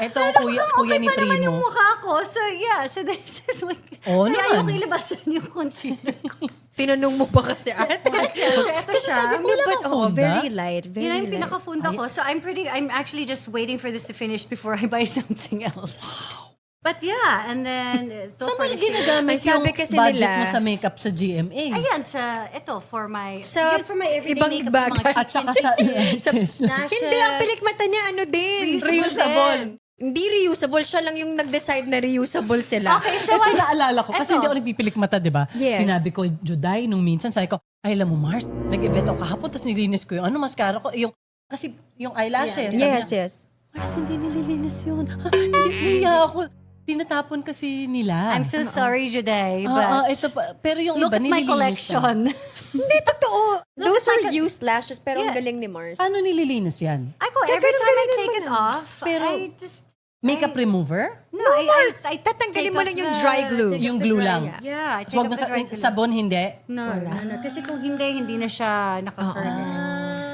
[SPEAKER 1] Ito ang kuya ni
[SPEAKER 2] pa naman yung
[SPEAKER 1] Primo.
[SPEAKER 2] mukha ko. So yeah, so this is what...
[SPEAKER 1] Oo
[SPEAKER 2] Kaya
[SPEAKER 1] naman.
[SPEAKER 2] ayoko ilabasan yung concealer ko.
[SPEAKER 3] Tinanong mo ba kasi ate?
[SPEAKER 2] So ito siya.
[SPEAKER 1] wala
[SPEAKER 3] But
[SPEAKER 1] kang
[SPEAKER 3] oh,
[SPEAKER 1] funda?
[SPEAKER 3] very light, very
[SPEAKER 2] Yun ang
[SPEAKER 3] light.
[SPEAKER 2] pinaka-funda ko. So I'm actually just waiting for this to finish before I buy something else. But yeah, and then... ito
[SPEAKER 1] Saan mo
[SPEAKER 2] for the shade.
[SPEAKER 1] ginagamit
[SPEAKER 3] Ay,
[SPEAKER 1] yung
[SPEAKER 3] sabi kasi
[SPEAKER 1] budget
[SPEAKER 3] nila-
[SPEAKER 1] mo sa makeup sa GMA?
[SPEAKER 2] Ayan, ito for my...
[SPEAKER 3] Sa
[SPEAKER 2] yun for my everyday
[SPEAKER 3] ibang
[SPEAKER 2] makeup.
[SPEAKER 3] bagay.
[SPEAKER 2] Mga
[SPEAKER 1] At saka sa lashes.
[SPEAKER 2] lashes.
[SPEAKER 3] Hindi, ang pilikmata niya ano din.
[SPEAKER 2] Reusable.
[SPEAKER 3] Hindi reusable. Siya lang yung nag-decide na reusable sila.
[SPEAKER 2] Okay, so I...
[SPEAKER 1] Naalala ko, kasi
[SPEAKER 2] Eto.
[SPEAKER 1] hindi ako nagpipilik mata, di ba?
[SPEAKER 3] Yes.
[SPEAKER 1] Sinabi ko, Juday, nung minsan, sabi ko, ay, alam mo, Mars, nag-event ako kahapon, tapos nilinis ko yung mascara ko, kasi yung eyelashes. Sabi
[SPEAKER 3] Yes,
[SPEAKER 1] niya,
[SPEAKER 3] yes.
[SPEAKER 1] Mars, hindi nililinis yun. Ha, hindi, niya ako. Tinatapon kasi nila.
[SPEAKER 2] I'm so sorry, Juday,
[SPEAKER 1] Ah,
[SPEAKER 2] but...
[SPEAKER 1] ito pa, pero yung
[SPEAKER 2] Look
[SPEAKER 1] iba,
[SPEAKER 2] at my
[SPEAKER 1] nililinis
[SPEAKER 2] collection.
[SPEAKER 3] Hindi, totoo. Those
[SPEAKER 2] at
[SPEAKER 3] are
[SPEAKER 2] my
[SPEAKER 3] used lashes, pero ang
[SPEAKER 2] Yeah.
[SPEAKER 3] galing ni Mars.
[SPEAKER 1] Paano nililinis yan?
[SPEAKER 2] Ako, every time I take it
[SPEAKER 3] ganun
[SPEAKER 2] off,
[SPEAKER 1] Pero-
[SPEAKER 2] I just...
[SPEAKER 1] Makeup remover?
[SPEAKER 2] No, I
[SPEAKER 3] Tatanggalin
[SPEAKER 2] take
[SPEAKER 3] mo
[SPEAKER 2] off
[SPEAKER 3] lang yung
[SPEAKER 2] the-
[SPEAKER 3] dry glue.
[SPEAKER 2] take
[SPEAKER 1] Yung
[SPEAKER 2] off the
[SPEAKER 1] glue
[SPEAKER 2] dry-
[SPEAKER 1] lang?
[SPEAKER 2] Yeah, I take
[SPEAKER 1] Huwag
[SPEAKER 2] off
[SPEAKER 1] mo
[SPEAKER 2] the dry glue.
[SPEAKER 1] sabon, hindi?
[SPEAKER 2] No. Kasi kung hindi na siya naka-curl.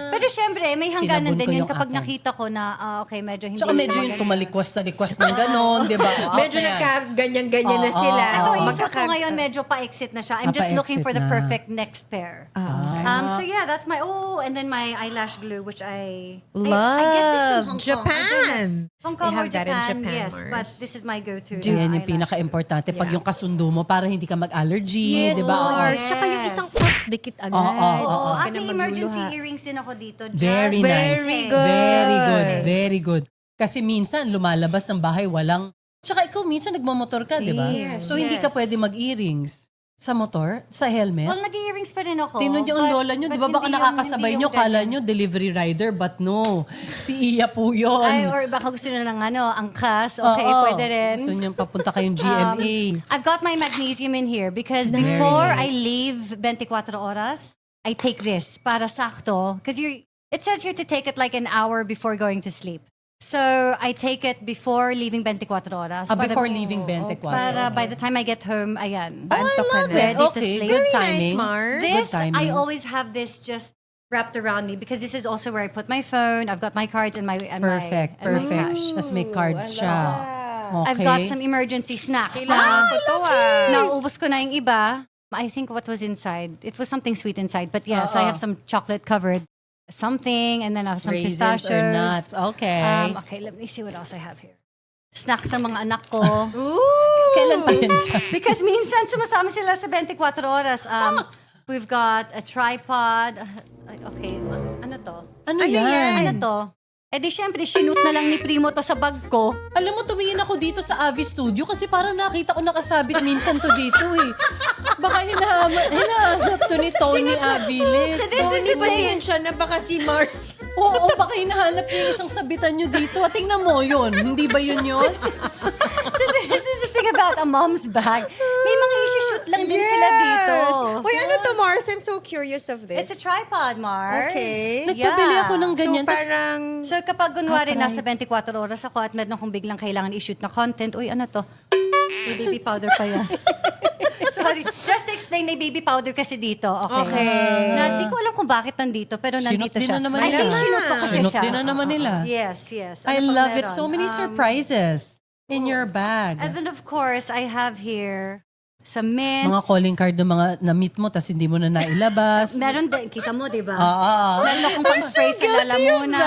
[SPEAKER 2] Pero syempre, may
[SPEAKER 1] Sinabon
[SPEAKER 2] hangganan
[SPEAKER 1] ko
[SPEAKER 2] din yun
[SPEAKER 1] yung
[SPEAKER 2] kapag
[SPEAKER 1] akin.
[SPEAKER 2] nakita ko na, okay, medyo hindi
[SPEAKER 1] Tsaka medyo
[SPEAKER 2] siya
[SPEAKER 1] yung
[SPEAKER 2] maganda.
[SPEAKER 1] tumalikwas ng ganon, di ba?
[SPEAKER 3] Medyo
[SPEAKER 1] Okay.
[SPEAKER 3] nagka-ganyan-ganyan na
[SPEAKER 1] Oo,
[SPEAKER 3] sila.
[SPEAKER 1] oo,
[SPEAKER 2] Ito,
[SPEAKER 1] oo.
[SPEAKER 2] isip ko ngayon medyo pa-exit na siya. I'm just looking for the
[SPEAKER 1] Pa-exit na.
[SPEAKER 2] perfect next pair. So yeah, that's my, and then my eyelash glue, which I get this from
[SPEAKER 3] Love.
[SPEAKER 2] Hong Kong.
[SPEAKER 3] Japan.
[SPEAKER 2] Hong Kong
[SPEAKER 3] They
[SPEAKER 2] or
[SPEAKER 3] have that in
[SPEAKER 2] Japan,
[SPEAKER 3] Japan,
[SPEAKER 2] yes.
[SPEAKER 3] Mars.
[SPEAKER 2] But this is my go-to.
[SPEAKER 1] Yan yung
[SPEAKER 2] eyelash
[SPEAKER 1] pinaka-importante. Pag yung kasundo mo, para hindi ka mag-allergy,
[SPEAKER 3] Yes,
[SPEAKER 1] di ba? Oo.
[SPEAKER 3] Mars.
[SPEAKER 2] Yes.
[SPEAKER 3] Tsaka yung isang dikit agad.
[SPEAKER 1] Oo, oo,
[SPEAKER 2] glue.
[SPEAKER 1] oo.
[SPEAKER 2] At
[SPEAKER 3] Huwag ka
[SPEAKER 2] may
[SPEAKER 3] na
[SPEAKER 2] emergency
[SPEAKER 3] magluluha.
[SPEAKER 2] earrings din ako dito.
[SPEAKER 1] Very
[SPEAKER 2] just
[SPEAKER 1] nice.
[SPEAKER 3] Very
[SPEAKER 2] in
[SPEAKER 3] good.
[SPEAKER 2] case.
[SPEAKER 1] Very good. Very good. Kasi minsan, lumalabas ng bahay, walang... Tsaka ikaw, minsan nagmamotor ka, di ba?
[SPEAKER 2] Yes,
[SPEAKER 1] So, hindi ka
[SPEAKER 2] yes.
[SPEAKER 1] pwede mag-earrings. Sa motor? Sa helmet?
[SPEAKER 2] Well, nag-earrings pa rin ako.
[SPEAKER 1] Tinan niyo ang lola niyo, di ba? Baka nakakasabay niyo, kala niyo delivery rider, but no. Si Iya po yun.
[SPEAKER 2] Ay, or baka gusto nyo ng angkas. Okay,
[SPEAKER 1] Oo.
[SPEAKER 2] pwede rin.
[SPEAKER 1] Gusto niyo papunta kayong GMA.
[SPEAKER 2] I've got my magnesium in here because before I leave 24 oras, I take this para sakto. Because it says here to take it like an hour before going to sleep. So I take it before leaving 24 oras.
[SPEAKER 1] Before leaving 24.
[SPEAKER 2] Para by the time I get home, ayan.
[SPEAKER 3] Antok ka na.
[SPEAKER 2] Ready to
[SPEAKER 1] Okay,
[SPEAKER 2] sleep.
[SPEAKER 1] good
[SPEAKER 3] Very
[SPEAKER 1] timing.
[SPEAKER 3] nice, Mars.
[SPEAKER 1] Good
[SPEAKER 2] This,
[SPEAKER 1] timing.
[SPEAKER 2] I always have this just wrapped around me because this is also where I put my phone. I've got my cards and my
[SPEAKER 1] Perfect,
[SPEAKER 2] my
[SPEAKER 1] perfect.
[SPEAKER 2] cash.
[SPEAKER 1] Tapos may cards siya. Okay.
[SPEAKER 2] I've got some emergency snacks
[SPEAKER 3] Kailangan ko to
[SPEAKER 2] Naubos ko na yung iba. I think what was inside, it was something sweet inside. But yes, I have some chocolate covered something and then I have some
[SPEAKER 1] Raisins
[SPEAKER 2] pistachios.
[SPEAKER 1] or nuts. Okay.
[SPEAKER 2] Okay, let me see what else I have here. Snacks ng mga anak ko.
[SPEAKER 1] Kailan pa yan siya?
[SPEAKER 2] Because minsan sumasama sila sa 24 oras. We've got a tripod. Okay, ano to?
[SPEAKER 1] Ano yan?
[SPEAKER 2] Ano to? Eh di syempre, sinut na lang ni Primo to sa bag ko.
[SPEAKER 1] Alam mo, tumingin ako dito sa Avi Studio kasi parang nakita ko nakasabit minsan to dito eh. Baka hinahanap to ni Tony Aviles.
[SPEAKER 2] So this is
[SPEAKER 3] Tony,
[SPEAKER 2] the thing.
[SPEAKER 3] pasensya na baka si Mars.
[SPEAKER 1] Oo, baka hinahanap niyo yung isang sabitan niyo dito. Tingnan mo yun. Hindi ba yun yun?
[SPEAKER 2] So this is the thing about a mom's bag. May mga isi-shoot lang din sila dito.
[SPEAKER 3] Wait, ano to, Mars? I'm so curious of this.
[SPEAKER 2] It's a tripod, Mars.
[SPEAKER 3] Okay.
[SPEAKER 1] Nagpabili ako ng
[SPEAKER 3] So
[SPEAKER 1] ganyan. Tas-
[SPEAKER 3] parang...
[SPEAKER 2] So kapag kunwari nasa 24 oras ako at meron akong biglang kailangan i-shoot na content, uy, ano to? May baby powder pa yan. Sorry. Just to explain, may baby powder kasi dito. Okay.
[SPEAKER 3] Okay.
[SPEAKER 2] Na, di ko alam kung bakit nandito, pero
[SPEAKER 1] Sinot
[SPEAKER 2] nandito
[SPEAKER 1] din
[SPEAKER 2] siya.
[SPEAKER 1] na naman
[SPEAKER 2] I think
[SPEAKER 1] nila.
[SPEAKER 2] sinot ko kasi
[SPEAKER 1] Sinot
[SPEAKER 2] siya.
[SPEAKER 1] din na naman nila.
[SPEAKER 2] Yes, yes.
[SPEAKER 1] I
[SPEAKER 2] Ano pang
[SPEAKER 1] love it.
[SPEAKER 2] meron?
[SPEAKER 1] So many surprises in your bag.
[SPEAKER 2] And then of course, I have here some mints.
[SPEAKER 1] Mga calling card ng mga na-meet mo tas hindi mo na nailabas.
[SPEAKER 2] Meron din, kita mo, di ba?
[SPEAKER 1] Oo.
[SPEAKER 2] Meron akong pang-spray sa lalamuna.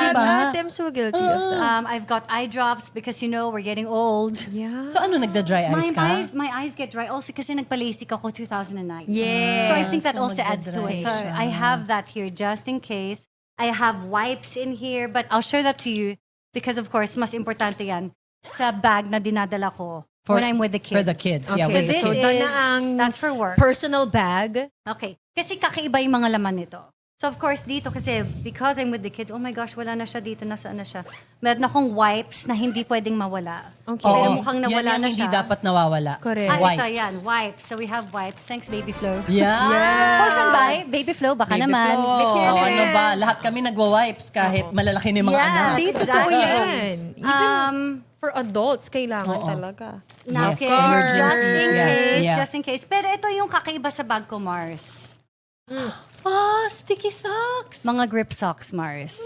[SPEAKER 1] Di ba?
[SPEAKER 3] I'm so guilty of that.
[SPEAKER 2] I've got eye drops because we're getting old.
[SPEAKER 3] Yeah.
[SPEAKER 1] So ano, nagda-dry eyes ka?
[SPEAKER 2] My eyes get dry also kasi nagpa-LASIK ako 2009.
[SPEAKER 3] Yes.
[SPEAKER 2] So I think that
[SPEAKER 1] So
[SPEAKER 2] also adds to it. So
[SPEAKER 1] magda-dry
[SPEAKER 2] I
[SPEAKER 1] siya.
[SPEAKER 2] have that here just in case. I have wipes in here, but I'll show that to you because of course, mas importante yan sa bag na dinadala ko when I'm with the kids.
[SPEAKER 1] For the kids, yeah.
[SPEAKER 3] Okay.
[SPEAKER 1] with the
[SPEAKER 2] This
[SPEAKER 3] So,
[SPEAKER 1] kids.
[SPEAKER 3] doon
[SPEAKER 2] is,
[SPEAKER 3] na ang
[SPEAKER 2] that's for work.
[SPEAKER 3] personal bag.
[SPEAKER 2] Okay. Kasi kakaiba yung mga laman nito. So of course, dito kasi because I'm with the kids, oh my gosh, wala na siya dito, nasaan na siya. Meron akong wipes na hindi pwedeng mawala.
[SPEAKER 3] Okay.
[SPEAKER 2] Pero
[SPEAKER 1] Oo.
[SPEAKER 2] mukhang
[SPEAKER 1] Yan
[SPEAKER 2] nawala
[SPEAKER 1] yung
[SPEAKER 2] na
[SPEAKER 1] hindi
[SPEAKER 2] siya.
[SPEAKER 1] dapat nawawala.
[SPEAKER 3] Correct.
[SPEAKER 1] Wipes.
[SPEAKER 2] Ito yan, wipes. So we have wipes. Thanks, Baby Flo.
[SPEAKER 1] Yeah.
[SPEAKER 2] Portion by Baby Flo, baka
[SPEAKER 1] Baby
[SPEAKER 2] naman.
[SPEAKER 1] Flo.
[SPEAKER 3] Baby
[SPEAKER 1] Oo,
[SPEAKER 3] Flo.
[SPEAKER 1] ano ba? Lahat kami nagwa-wipes kahit malalaki na yung mga
[SPEAKER 2] Yes.
[SPEAKER 1] anak.
[SPEAKER 3] Di, totoo
[SPEAKER 2] Exactly.
[SPEAKER 3] yan. Even
[SPEAKER 2] Um,
[SPEAKER 3] for adults, kailangan
[SPEAKER 1] Oo.
[SPEAKER 3] talaga.
[SPEAKER 1] Yes,
[SPEAKER 2] okay,
[SPEAKER 1] emergencies.
[SPEAKER 2] just in
[SPEAKER 1] Yeah,
[SPEAKER 2] case,
[SPEAKER 1] yeah.
[SPEAKER 2] just in case. Pero ito yung kakaiba sa bag ko, Mars.
[SPEAKER 1] Sticky socks.
[SPEAKER 2] Mga grip socks, Mars.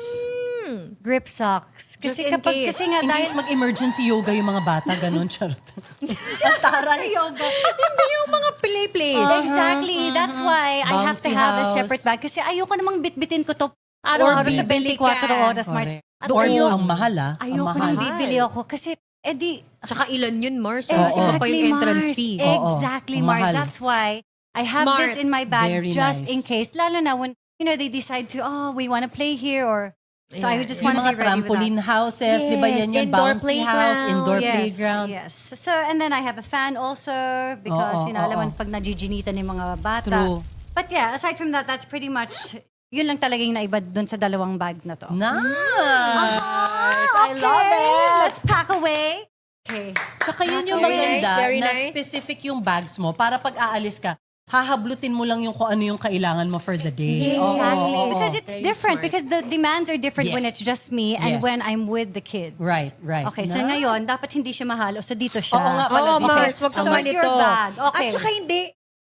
[SPEAKER 2] Grip socks.
[SPEAKER 3] Just
[SPEAKER 2] Kasi
[SPEAKER 3] in
[SPEAKER 2] kapag,
[SPEAKER 3] case.
[SPEAKER 2] kasi nga
[SPEAKER 1] In
[SPEAKER 2] dahil...
[SPEAKER 1] case mag-emergency yoga yung mga bata, ganun, charot. Ang taray.
[SPEAKER 3] Hindi yung mga play-plays.
[SPEAKER 2] Exactly. That's why I have to
[SPEAKER 1] Bouncy
[SPEAKER 2] have a
[SPEAKER 1] house.
[SPEAKER 2] separate bag. Kasi ayoko namang bitbitin ko to araw-araw sa
[SPEAKER 3] bibili
[SPEAKER 2] 24
[SPEAKER 3] ka.
[SPEAKER 2] oras, Mars. At
[SPEAKER 1] Or
[SPEAKER 2] ayoko,
[SPEAKER 1] ang mahal ang
[SPEAKER 2] ayoko
[SPEAKER 1] mahal.
[SPEAKER 2] nang bibili ako. Kasi, edi,
[SPEAKER 3] Tsaka ilan yun, Mars?
[SPEAKER 2] exactly,
[SPEAKER 3] Iba pa yung entrance
[SPEAKER 2] Mars.
[SPEAKER 3] fee.
[SPEAKER 1] Oo.
[SPEAKER 2] Exactly,
[SPEAKER 1] Ang
[SPEAKER 2] Mars.
[SPEAKER 1] mahal.
[SPEAKER 2] That's why I have
[SPEAKER 3] Smart.
[SPEAKER 2] this in my bag
[SPEAKER 1] Very
[SPEAKER 2] just
[SPEAKER 1] nice.
[SPEAKER 2] in case. Lalo na when, they decide to, we want to play here or... So I would just
[SPEAKER 1] Yung
[SPEAKER 2] want to
[SPEAKER 1] mga
[SPEAKER 2] be ready with that.
[SPEAKER 1] trampoline houses, di ba yan yung
[SPEAKER 3] indoor
[SPEAKER 1] bouncy house,
[SPEAKER 3] playground.
[SPEAKER 1] indoor
[SPEAKER 2] Yes,
[SPEAKER 1] playground.
[SPEAKER 2] yes. So, and then I have a fan also because,
[SPEAKER 1] Oo,
[SPEAKER 2] alam mo,
[SPEAKER 1] oo.
[SPEAKER 2] pag nagiginitan yung mga bata.
[SPEAKER 1] True.
[SPEAKER 2] But yeah, aside from that, that's pretty much, yun lang talaga yung naiba dun sa dalawang bag na to.
[SPEAKER 1] Nice!
[SPEAKER 2] I
[SPEAKER 1] love it!
[SPEAKER 2] Let's pack away. Okay.
[SPEAKER 1] Tsaka yun yung
[SPEAKER 3] Very
[SPEAKER 1] maganda
[SPEAKER 3] nice, very
[SPEAKER 1] na
[SPEAKER 3] nice.
[SPEAKER 1] specific yung bags mo para pag aalis ka, hahablutin mo lang yung kung ano yung kailangan mo for the day. Oo,
[SPEAKER 3] Exactly.
[SPEAKER 1] oo, oo.
[SPEAKER 2] Because it's
[SPEAKER 3] Very
[SPEAKER 2] different.
[SPEAKER 3] smart.
[SPEAKER 2] Because the demands are different when
[SPEAKER 1] Yes.
[SPEAKER 2] it's just me and
[SPEAKER 1] Yes.
[SPEAKER 2] when I'm with the kids.
[SPEAKER 1] Right.
[SPEAKER 2] Okay, so
[SPEAKER 1] Na?
[SPEAKER 2] ngayon, dapat hindi siya mahalo. So dito siya.
[SPEAKER 1] Oo nga pala.
[SPEAKER 3] Oo,
[SPEAKER 1] dito.
[SPEAKER 3] Mars, wag kang
[SPEAKER 2] Sort
[SPEAKER 3] malito.
[SPEAKER 2] your bag. Okay.
[SPEAKER 3] At saka hindi,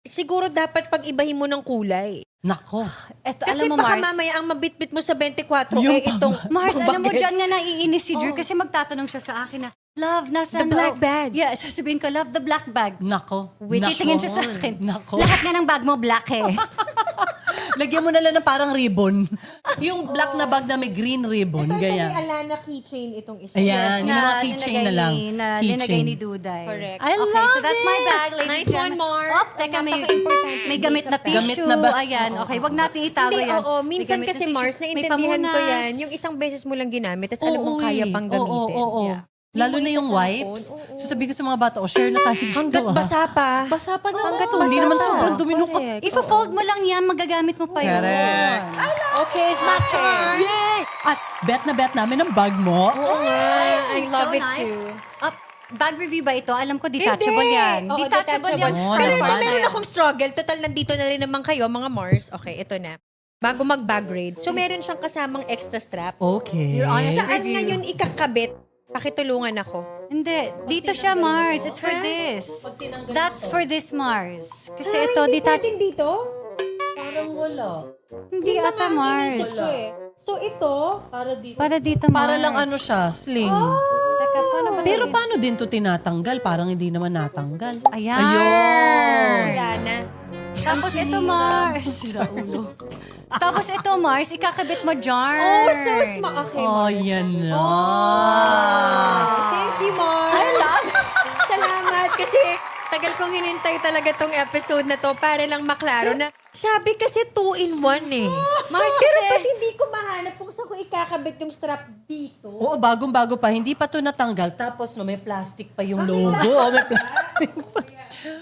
[SPEAKER 3] siguro dapat pag-ibahin mo ng kulay.
[SPEAKER 1] Nako.
[SPEAKER 2] Eto,
[SPEAKER 3] Kasi
[SPEAKER 2] alam mo,
[SPEAKER 3] baka
[SPEAKER 2] Mars,
[SPEAKER 3] mamaya ang mabitbit mo sa 24,
[SPEAKER 1] Yung
[SPEAKER 3] itong
[SPEAKER 2] Mars, alam mo,
[SPEAKER 3] bagets.
[SPEAKER 2] dyan nga naiinis si Jer kasi magtatanong siya sa akin na, love, nasa
[SPEAKER 3] The black bag.
[SPEAKER 2] Yeah, sasabihin ko, love, the black bag.
[SPEAKER 1] Nako.
[SPEAKER 2] Titingin siya sa akin.
[SPEAKER 1] Nako.
[SPEAKER 2] Lahat nga ng bag mo black eh.
[SPEAKER 1] Lagyan mo na lang ng parang ribbon. Yung black na bag na may green ribbon.
[SPEAKER 3] Ito, may
[SPEAKER 1] Ganyan.
[SPEAKER 3] Alana keychain itong isa.
[SPEAKER 1] Ayan. Yung mga keychain na lang.
[SPEAKER 2] Linagay
[SPEAKER 1] Keychain.
[SPEAKER 2] ni Duday.
[SPEAKER 3] Correct.
[SPEAKER 1] I
[SPEAKER 2] Okay,
[SPEAKER 1] love
[SPEAKER 2] so that's my
[SPEAKER 1] it.
[SPEAKER 2] bag, ladies
[SPEAKER 3] Nice
[SPEAKER 2] and
[SPEAKER 3] one,
[SPEAKER 2] gentlemen.
[SPEAKER 3] Mars.
[SPEAKER 2] Oh, teka, may
[SPEAKER 3] Napaka-importante.
[SPEAKER 2] gamit na tissue.
[SPEAKER 1] Gamit na ba?
[SPEAKER 2] Ayan, okay. Wag natin itago
[SPEAKER 3] Hindi,
[SPEAKER 2] yan.
[SPEAKER 3] oo.
[SPEAKER 2] May
[SPEAKER 3] Minsan
[SPEAKER 2] gamit na
[SPEAKER 3] kasi,
[SPEAKER 2] tissue.
[SPEAKER 3] Mars,
[SPEAKER 2] May
[SPEAKER 3] naintindihan ko
[SPEAKER 2] pamunas.
[SPEAKER 3] yan. Yung isang beses mo lang ginamit, tapos alam mong
[SPEAKER 1] Oo,
[SPEAKER 3] kaya
[SPEAKER 1] eh.
[SPEAKER 3] pang gamitin.
[SPEAKER 1] Oo.
[SPEAKER 2] Yeah.
[SPEAKER 1] Lalo na yung
[SPEAKER 3] itatapon.
[SPEAKER 1] wipes.
[SPEAKER 3] Oo.
[SPEAKER 1] Sasabihin ko sa mga bata, share na tayo.
[SPEAKER 3] Hanggat
[SPEAKER 1] dito, ah.
[SPEAKER 3] basa pa.
[SPEAKER 1] Basa pa na.
[SPEAKER 3] Hanggat
[SPEAKER 1] Hindi
[SPEAKER 3] basa
[SPEAKER 1] naman
[SPEAKER 3] pa.
[SPEAKER 1] sobrang dumi nung
[SPEAKER 3] Correct.
[SPEAKER 2] If-fold mo lang yan, magagamit mo pa yun.
[SPEAKER 1] Correct.
[SPEAKER 3] Okay, it's my turn.
[SPEAKER 1] Yay! At bet na bet namin ang bag mo.
[SPEAKER 3] Oo nga. I love
[SPEAKER 2] So
[SPEAKER 3] it
[SPEAKER 2] nice.
[SPEAKER 3] too.
[SPEAKER 2] Bag review ba ito? Alam ko detachable yan.
[SPEAKER 3] Oo,
[SPEAKER 2] Detachable yan.
[SPEAKER 1] Oo,
[SPEAKER 3] Pero
[SPEAKER 1] diba?
[SPEAKER 3] ito, meron akong struggle. Total, nandito na rin naman kayo, mga Mars. Okay, ito na. Bago mag-bag raid. So, meron siyang kasamang extra strap.
[SPEAKER 1] Okay.
[SPEAKER 2] You're honest.
[SPEAKER 3] Saan
[SPEAKER 2] review.
[SPEAKER 3] ngayon ikakabit? Pakitulungan ako.
[SPEAKER 2] Hindi. Dito siya, Mars. It's for this. That's for this, Mars. Kasi ito,
[SPEAKER 3] Hindi
[SPEAKER 2] detach...
[SPEAKER 3] pwedeng dito?
[SPEAKER 1] Parang wala.
[SPEAKER 2] Hindi ata, Mars.
[SPEAKER 3] Inisip ko eh. So, ito,
[SPEAKER 1] Para dito.
[SPEAKER 2] Para dito, Mars.
[SPEAKER 1] Para lang ano siya, sling.
[SPEAKER 2] Teka, paano ba
[SPEAKER 1] Pero
[SPEAKER 2] ito?
[SPEAKER 1] paano din to tinatanggal? Parang hindi naman natanggal.
[SPEAKER 2] Ayan.
[SPEAKER 1] Ayun.
[SPEAKER 3] wala na.
[SPEAKER 2] Tapos ito, Mars. Tapos ito, Mars, ikakabit mo jar.
[SPEAKER 3] Oh, so smart. Okay,
[SPEAKER 1] Oh,
[SPEAKER 3] Mars.
[SPEAKER 1] yan na.
[SPEAKER 3] Thank you, Mars. I love Salamat kasi tagal kong hinintay talaga tong episode na to para lang maklaro na sabi kasi 2-in-1 eh.
[SPEAKER 2] Mars,
[SPEAKER 3] Pero
[SPEAKER 2] kasi...
[SPEAKER 3] ba't hindi ko mahanap kung saan ko ikakabit yung strap dito?
[SPEAKER 1] Oo, bagong-bago pa. Hindi pa to natanggal. Tapos no, may plastic pa yung logo. Oh, may plastic pa.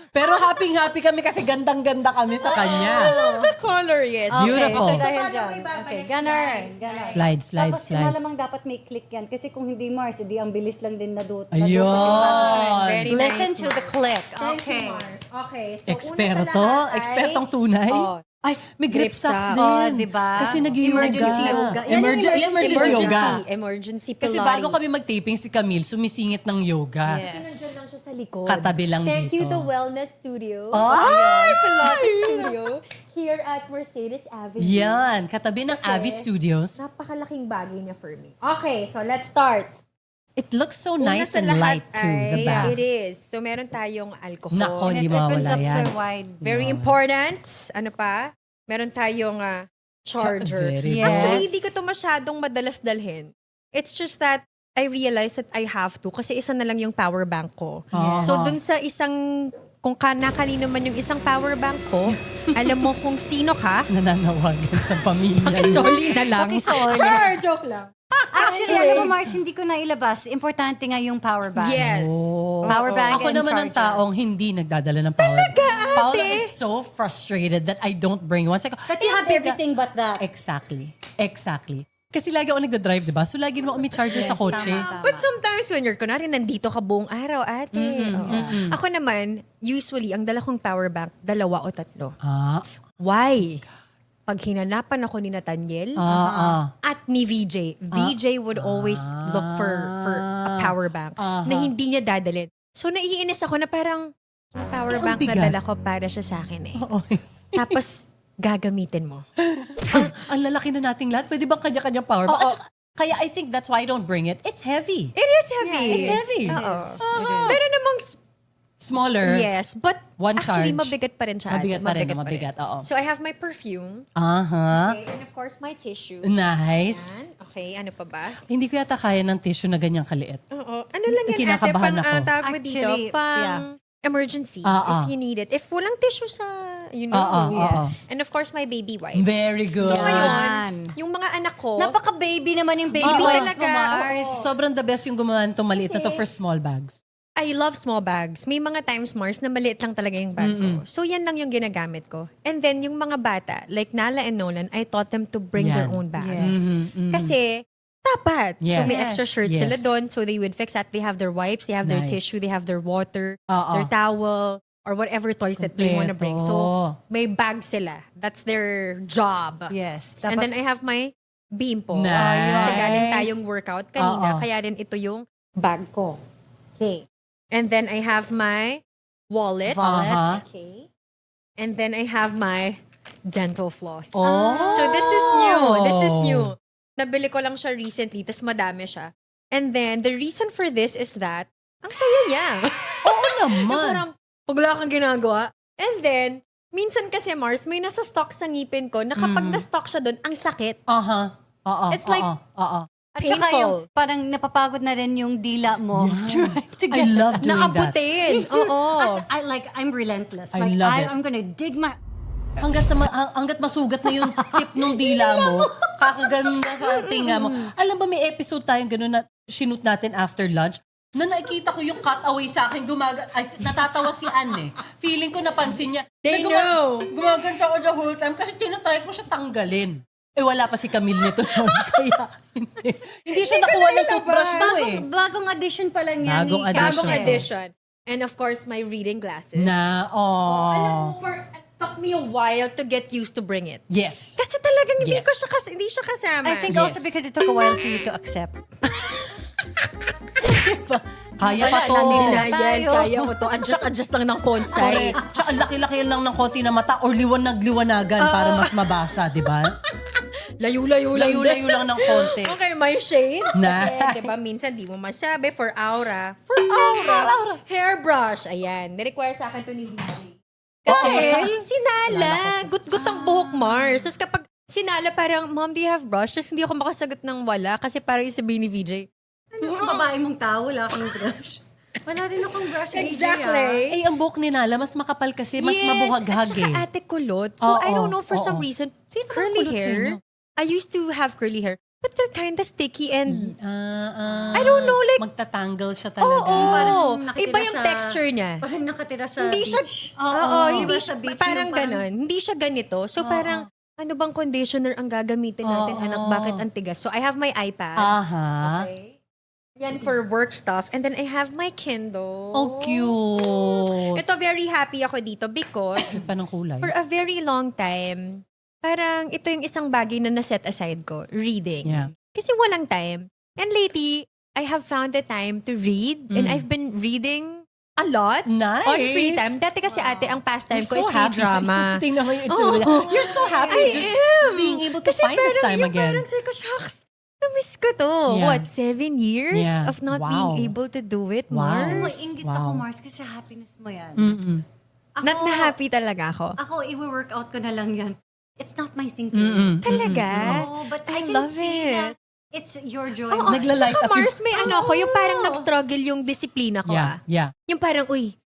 [SPEAKER 1] Pero happy-happy kami kasi gandang-ganda kami sa kanya.
[SPEAKER 3] The color, yes.
[SPEAKER 1] Beautiful.
[SPEAKER 2] Okay, so dahil
[SPEAKER 3] paano
[SPEAKER 2] dyan.
[SPEAKER 3] mo ibabalik?
[SPEAKER 2] Okay, ganun. Ganun.
[SPEAKER 1] Slide.
[SPEAKER 2] Tapos malamang dapat may click yan. Kasi kung hindi, Mars, edi ang bilis lang din
[SPEAKER 1] Ayun.
[SPEAKER 3] Very nice,
[SPEAKER 2] Listen to the click.
[SPEAKER 3] Thank
[SPEAKER 2] Okay.
[SPEAKER 3] you, Mars. Okay, so
[SPEAKER 1] Eksperto.
[SPEAKER 3] una sa lahat ay-
[SPEAKER 1] Ekspertong tunay.
[SPEAKER 3] Oh.
[SPEAKER 1] Ay, may grip
[SPEAKER 3] Grip
[SPEAKER 1] socks
[SPEAKER 3] socks.
[SPEAKER 1] din.
[SPEAKER 2] Oh, diba?
[SPEAKER 1] Kasi nag-yoga.
[SPEAKER 2] Emergency yoga. Yan yung
[SPEAKER 1] Emergency yoga.
[SPEAKER 3] Emergency
[SPEAKER 1] Kasi
[SPEAKER 3] Pilates.
[SPEAKER 1] bago kami mag-taping, si Camille sumisingit ng yoga.
[SPEAKER 2] Yes.
[SPEAKER 3] Nandiyan lang siya sa likod.
[SPEAKER 1] Katabi lang
[SPEAKER 3] Thank
[SPEAKER 1] dito.
[SPEAKER 3] you to Wellness Studio.
[SPEAKER 1] Ay!
[SPEAKER 3] Pilates Studio here at Mercedes Avenue.
[SPEAKER 1] Yan, katabi ng
[SPEAKER 3] Kasi-
[SPEAKER 1] Avi Studios.
[SPEAKER 3] Napakalaking bagay niya for me. Okay, so let's start.
[SPEAKER 1] It looks so
[SPEAKER 3] Una
[SPEAKER 1] nice
[SPEAKER 3] sa
[SPEAKER 1] and
[SPEAKER 3] lahat
[SPEAKER 1] light too, the
[SPEAKER 3] ay-
[SPEAKER 1] bag.
[SPEAKER 3] It is. So meron tayong alcohol.
[SPEAKER 1] Nako,
[SPEAKER 2] And
[SPEAKER 1] hindi
[SPEAKER 2] it opens
[SPEAKER 1] mawawala
[SPEAKER 2] up
[SPEAKER 1] yan.
[SPEAKER 2] so wide.
[SPEAKER 3] Very important. Ano pa? Meron tayong charger.
[SPEAKER 1] Very
[SPEAKER 2] Yes.
[SPEAKER 3] Actually, hindi ko to masyadong madalas dalhin. It's just that I realized that I have to kasi isa na lang yung power bank ko.
[SPEAKER 1] Yes.
[SPEAKER 3] So dun sa isang, kung kanino man yung isang power bank ko, alam mo kung sino ka,
[SPEAKER 1] Nananawagan sa pamilya.
[SPEAKER 3] sorry na lang.
[SPEAKER 2] Pakisoli.
[SPEAKER 3] Sure, joke lang.
[SPEAKER 2] Actually, alam mo, Mars, hindi ko na ilabas. Importante nga yung power bank.
[SPEAKER 3] Yes.
[SPEAKER 1] Oh.
[SPEAKER 2] Power bank
[SPEAKER 1] Ako
[SPEAKER 2] and
[SPEAKER 1] naman ang
[SPEAKER 2] charger.
[SPEAKER 1] taong hindi nagdadala ng power bank. Paula is so frustrated that I don't bring one. Sabi ko,
[SPEAKER 2] But you have everything but that.
[SPEAKER 1] Exactly. Kasi lagi ako nagda-drive, di ba? So lagi naman ako may charger sa kotse.
[SPEAKER 2] tama.
[SPEAKER 3] But sometimes when you're, kunwari, nandito ka buong araw, ate. Oo. Ako naman, usually, ang dala kong power bank, 2 o 3.
[SPEAKER 1] Ah,
[SPEAKER 3] Why? Pag hinanapan ako ni Nathaniel at ni VJ, VJ would always look for a power bank na hindi niya dadalhin. So, naiinis ako na parang power
[SPEAKER 1] ang
[SPEAKER 3] bank na
[SPEAKER 1] bigat.
[SPEAKER 3] dala ko para siya sa akin eh.
[SPEAKER 1] Oo.
[SPEAKER 3] Tapos, gagamitin mo.
[SPEAKER 1] Ang lalaki na nating lahat. Pwede bang kanya-kanyang power bank? At saka, kaya I think that's why I don't bring it. It's heavy.
[SPEAKER 3] It is heavy.
[SPEAKER 1] It's heavy.
[SPEAKER 3] Oo. Pero namang,
[SPEAKER 1] Smaller.
[SPEAKER 3] yes, but
[SPEAKER 1] One
[SPEAKER 3] actually,
[SPEAKER 1] charge.
[SPEAKER 3] mabigat pa rin siya.
[SPEAKER 1] Mabigat pa rin,
[SPEAKER 3] pa
[SPEAKER 1] mabigat, oo.
[SPEAKER 3] So, I have my perfume.
[SPEAKER 1] Aha.
[SPEAKER 3] Okay, and of course, my tissue.
[SPEAKER 1] Nice.
[SPEAKER 3] Yan. Okay, ano pa ba?
[SPEAKER 1] Hindi ko yata kaya ng tissue na ganyang kaliit.
[SPEAKER 3] Oo. Ano lang yan, ate?
[SPEAKER 1] Kinakabahan
[SPEAKER 3] Pang,
[SPEAKER 1] ako.
[SPEAKER 3] tawag mo dito,
[SPEAKER 2] Actually,
[SPEAKER 3] pang
[SPEAKER 2] yeah.
[SPEAKER 3] emergency.
[SPEAKER 1] Ah,
[SPEAKER 3] if you need it. If walang tissue sa, you know.
[SPEAKER 1] Yes.
[SPEAKER 3] And of course, my baby wipes.
[SPEAKER 1] Very good.
[SPEAKER 3] So ngayon,
[SPEAKER 2] Yan.
[SPEAKER 3] yung mga anak ko,
[SPEAKER 2] Napaka-baby naman yung baby
[SPEAKER 3] Baby
[SPEAKER 2] wipes
[SPEAKER 3] talaga,
[SPEAKER 2] mo, Mars.
[SPEAKER 3] oo.
[SPEAKER 1] Sobrang the best yung gumawa nitong maliit na to
[SPEAKER 3] Kasi-
[SPEAKER 1] for small bags.
[SPEAKER 3] I love small bags. May mga times, Mars, na maliit lang talaga yung bag ko. So, yan lang yung ginagamit ko. And then, yung mga bata, like Nala and Nolan, I taught them to bring their
[SPEAKER 1] Yan.
[SPEAKER 3] own bags.
[SPEAKER 2] Yes.
[SPEAKER 3] Kasi, dapat. So,
[SPEAKER 1] Yes.
[SPEAKER 3] may extra shirts
[SPEAKER 1] Yes.
[SPEAKER 3] sila doon. So, they would fix that. They have their wipes, they have their
[SPEAKER 1] Nice.
[SPEAKER 3] tissue, they have their water,
[SPEAKER 1] Oo.
[SPEAKER 3] their towel. or whatever toys that they want to bring. So,
[SPEAKER 1] Kompleto.
[SPEAKER 3] may bag sila. That's their job.
[SPEAKER 2] Yes.
[SPEAKER 3] And then I have my bimpo.
[SPEAKER 1] Nice.
[SPEAKER 3] Kasi galing tayong workout kanina.
[SPEAKER 1] Oo.
[SPEAKER 3] Kaya rin ito yung bag ko. Okay. And then I have my wallet.
[SPEAKER 1] Wallet.
[SPEAKER 3] Okay. And then I have my dental floss.
[SPEAKER 1] Oh.
[SPEAKER 3] So this is new. This is new. Nabili ko lang siya recently, tas madami siya. And then the reason for this is that ang saya niya.
[SPEAKER 1] Oo
[SPEAKER 3] Yung
[SPEAKER 1] naman.
[SPEAKER 3] parang pag wala kang ginagawa. And then, minsan kasi Mars, may nasa stock sa ngipin ko na kapag na-stock siya doon, ang sakit.
[SPEAKER 1] Aha. Oo.
[SPEAKER 3] It's like-
[SPEAKER 1] Oo.
[SPEAKER 2] At saka
[SPEAKER 3] Painful.
[SPEAKER 2] yung parang napapagod na rin yung dila mo. Trying to
[SPEAKER 1] I
[SPEAKER 2] get
[SPEAKER 1] love doing that.
[SPEAKER 3] Nakaputin. Oo.
[SPEAKER 2] I'm relentless.
[SPEAKER 1] I
[SPEAKER 2] Like,
[SPEAKER 1] love it.
[SPEAKER 2] I'm gonna dig my...
[SPEAKER 1] Hanggat masugat na yung tip ng dila mo, kakaganda sa tinga mo. Alam ba, may episode tayong gano'n na shoot natin after lunch, na nakikita ko yung cutaway sa akin, natatawa si Anne eh. Feeling ko napansin niya.
[SPEAKER 3] They
[SPEAKER 1] na
[SPEAKER 3] know.
[SPEAKER 1] Gumaganda ko the whole time kasi tinatry ko siya tanggalin. Eh wala pa si Camille nito noon, kaya hindi siya nakuha ng toothbrush mo eh.
[SPEAKER 2] Bagong addition pa lang yan.
[SPEAKER 1] Bagong
[SPEAKER 2] ni
[SPEAKER 1] addition.
[SPEAKER 3] Bagong
[SPEAKER 2] Cassie.
[SPEAKER 3] edition. And of course, my reading glasses.
[SPEAKER 1] Na,
[SPEAKER 3] Alam mo, it took me a while to get used to bring it.
[SPEAKER 1] Yes.
[SPEAKER 3] Kasi talagang
[SPEAKER 1] Yes.
[SPEAKER 3] hindi siya kasama.
[SPEAKER 2] I think
[SPEAKER 1] Yes.
[SPEAKER 2] also because it took a while for you to accept.
[SPEAKER 1] Kaya pa to.
[SPEAKER 3] Hindi na
[SPEAKER 2] Tayo.
[SPEAKER 3] yan. Kaya ko to. Adjust lang ng font size.
[SPEAKER 1] Correct. Tsaka ang laki-laki lang ng konti na mata or liwanag-liwanagan para mas mabasa, di ba?
[SPEAKER 3] Layo-layo lang.
[SPEAKER 1] Layo-layo lang ng konti.
[SPEAKER 3] Okay, my shade.
[SPEAKER 1] Na.
[SPEAKER 3] Kasi, diba, minsan di mo masabi. For aura. For aura. Hairbrush. Ayan. Nirequire sa akin to ni VJ. Kasi, sinala. Gut-gut ang buhok, Mars. Tapos kapag sinala, parang, Mom, do you have brush? Tapos hindi ako makasagot ng wala. Kasi parang isabihin ni VJ.
[SPEAKER 2] Ano yung babae mong tao? Wala kang brush. Wala rin akong brush.
[SPEAKER 3] Exactly.
[SPEAKER 1] Eh, ang buhok ni Nala, mas makapal kasi, mas mabuhaghag
[SPEAKER 3] At saka
[SPEAKER 1] eh.
[SPEAKER 3] ate kulot. So, I don't know, for
[SPEAKER 1] Oo.
[SPEAKER 3] some reason,
[SPEAKER 1] Sino bang
[SPEAKER 3] curly
[SPEAKER 1] kulot sa
[SPEAKER 3] hair.
[SPEAKER 1] inyo?
[SPEAKER 3] I used to have curly hair. But they're kind of sticky and...
[SPEAKER 1] I
[SPEAKER 3] don't know, like-
[SPEAKER 1] Magtatangle siya
[SPEAKER 3] Oo,
[SPEAKER 1] talaga.
[SPEAKER 2] Parang nakatira
[SPEAKER 3] iba yung
[SPEAKER 2] sa-
[SPEAKER 3] texture niya.
[SPEAKER 2] Parang nakatira sa
[SPEAKER 3] Hindi siya,
[SPEAKER 2] beach.
[SPEAKER 3] oo, hindi
[SPEAKER 2] Diba
[SPEAKER 3] siya,
[SPEAKER 2] sa beach
[SPEAKER 3] parang
[SPEAKER 2] yung
[SPEAKER 3] ganon. Hindi siya ganito. So parang, ano bang conditioner ang gagamitin natin,
[SPEAKER 1] Oo.
[SPEAKER 3] anak? Bakit ang tigas? So I have my iPad.
[SPEAKER 1] Aha.
[SPEAKER 3] Okay. Yan for work stuff. And then I have my Kindle.
[SPEAKER 1] Oh, cute.
[SPEAKER 3] Ito, very happy ako dito because
[SPEAKER 1] Cute pa ng kulay.
[SPEAKER 3] for a very long time, parang ito yung isang bagay na naset aside ko, reading.
[SPEAKER 1] Yeah.
[SPEAKER 3] Kasi walang time. And lately, I have found the time to read and I've been reading a lot
[SPEAKER 1] Nice.
[SPEAKER 3] on free time. Dati kasi ate, ang pastime ko
[SPEAKER 1] You're
[SPEAKER 3] is
[SPEAKER 1] so happy.
[SPEAKER 3] K-drama.
[SPEAKER 1] Tingnan mo yung itsura niya. You're so happy
[SPEAKER 3] I
[SPEAKER 1] just
[SPEAKER 3] am.
[SPEAKER 1] being able to
[SPEAKER 3] Kasi
[SPEAKER 1] find this
[SPEAKER 3] parang
[SPEAKER 1] time
[SPEAKER 3] yung
[SPEAKER 1] again.
[SPEAKER 3] Parang sabi ko, shucks, na-miss ko to.
[SPEAKER 1] Yeah.
[SPEAKER 3] What, 7 years
[SPEAKER 1] Yeah.
[SPEAKER 3] of not
[SPEAKER 1] Wow.
[SPEAKER 3] being able to do it,
[SPEAKER 1] Wow.
[SPEAKER 2] Alam mo,
[SPEAKER 3] Mars?
[SPEAKER 2] ingit
[SPEAKER 1] Wow.
[SPEAKER 2] ako, Mars, kasi happiness mo yan.
[SPEAKER 1] Mm-mm.
[SPEAKER 2] Ako,
[SPEAKER 3] Na-happy talaga ako.
[SPEAKER 2] Ako, i-workout ko na lang yan. It's not my thing to
[SPEAKER 1] Mm-mm.
[SPEAKER 2] do.
[SPEAKER 3] Talaga?
[SPEAKER 2] No, but I
[SPEAKER 3] I
[SPEAKER 2] can
[SPEAKER 3] love
[SPEAKER 2] see
[SPEAKER 3] it.
[SPEAKER 2] na it's your joy.
[SPEAKER 3] Oo,
[SPEAKER 1] Nagla-light
[SPEAKER 3] tsaka
[SPEAKER 1] up yung-
[SPEAKER 3] Mars, may ano ako, yung parang nag-struggle yung disiplina ko.
[SPEAKER 1] Yeah.
[SPEAKER 3] Yung parang, uy,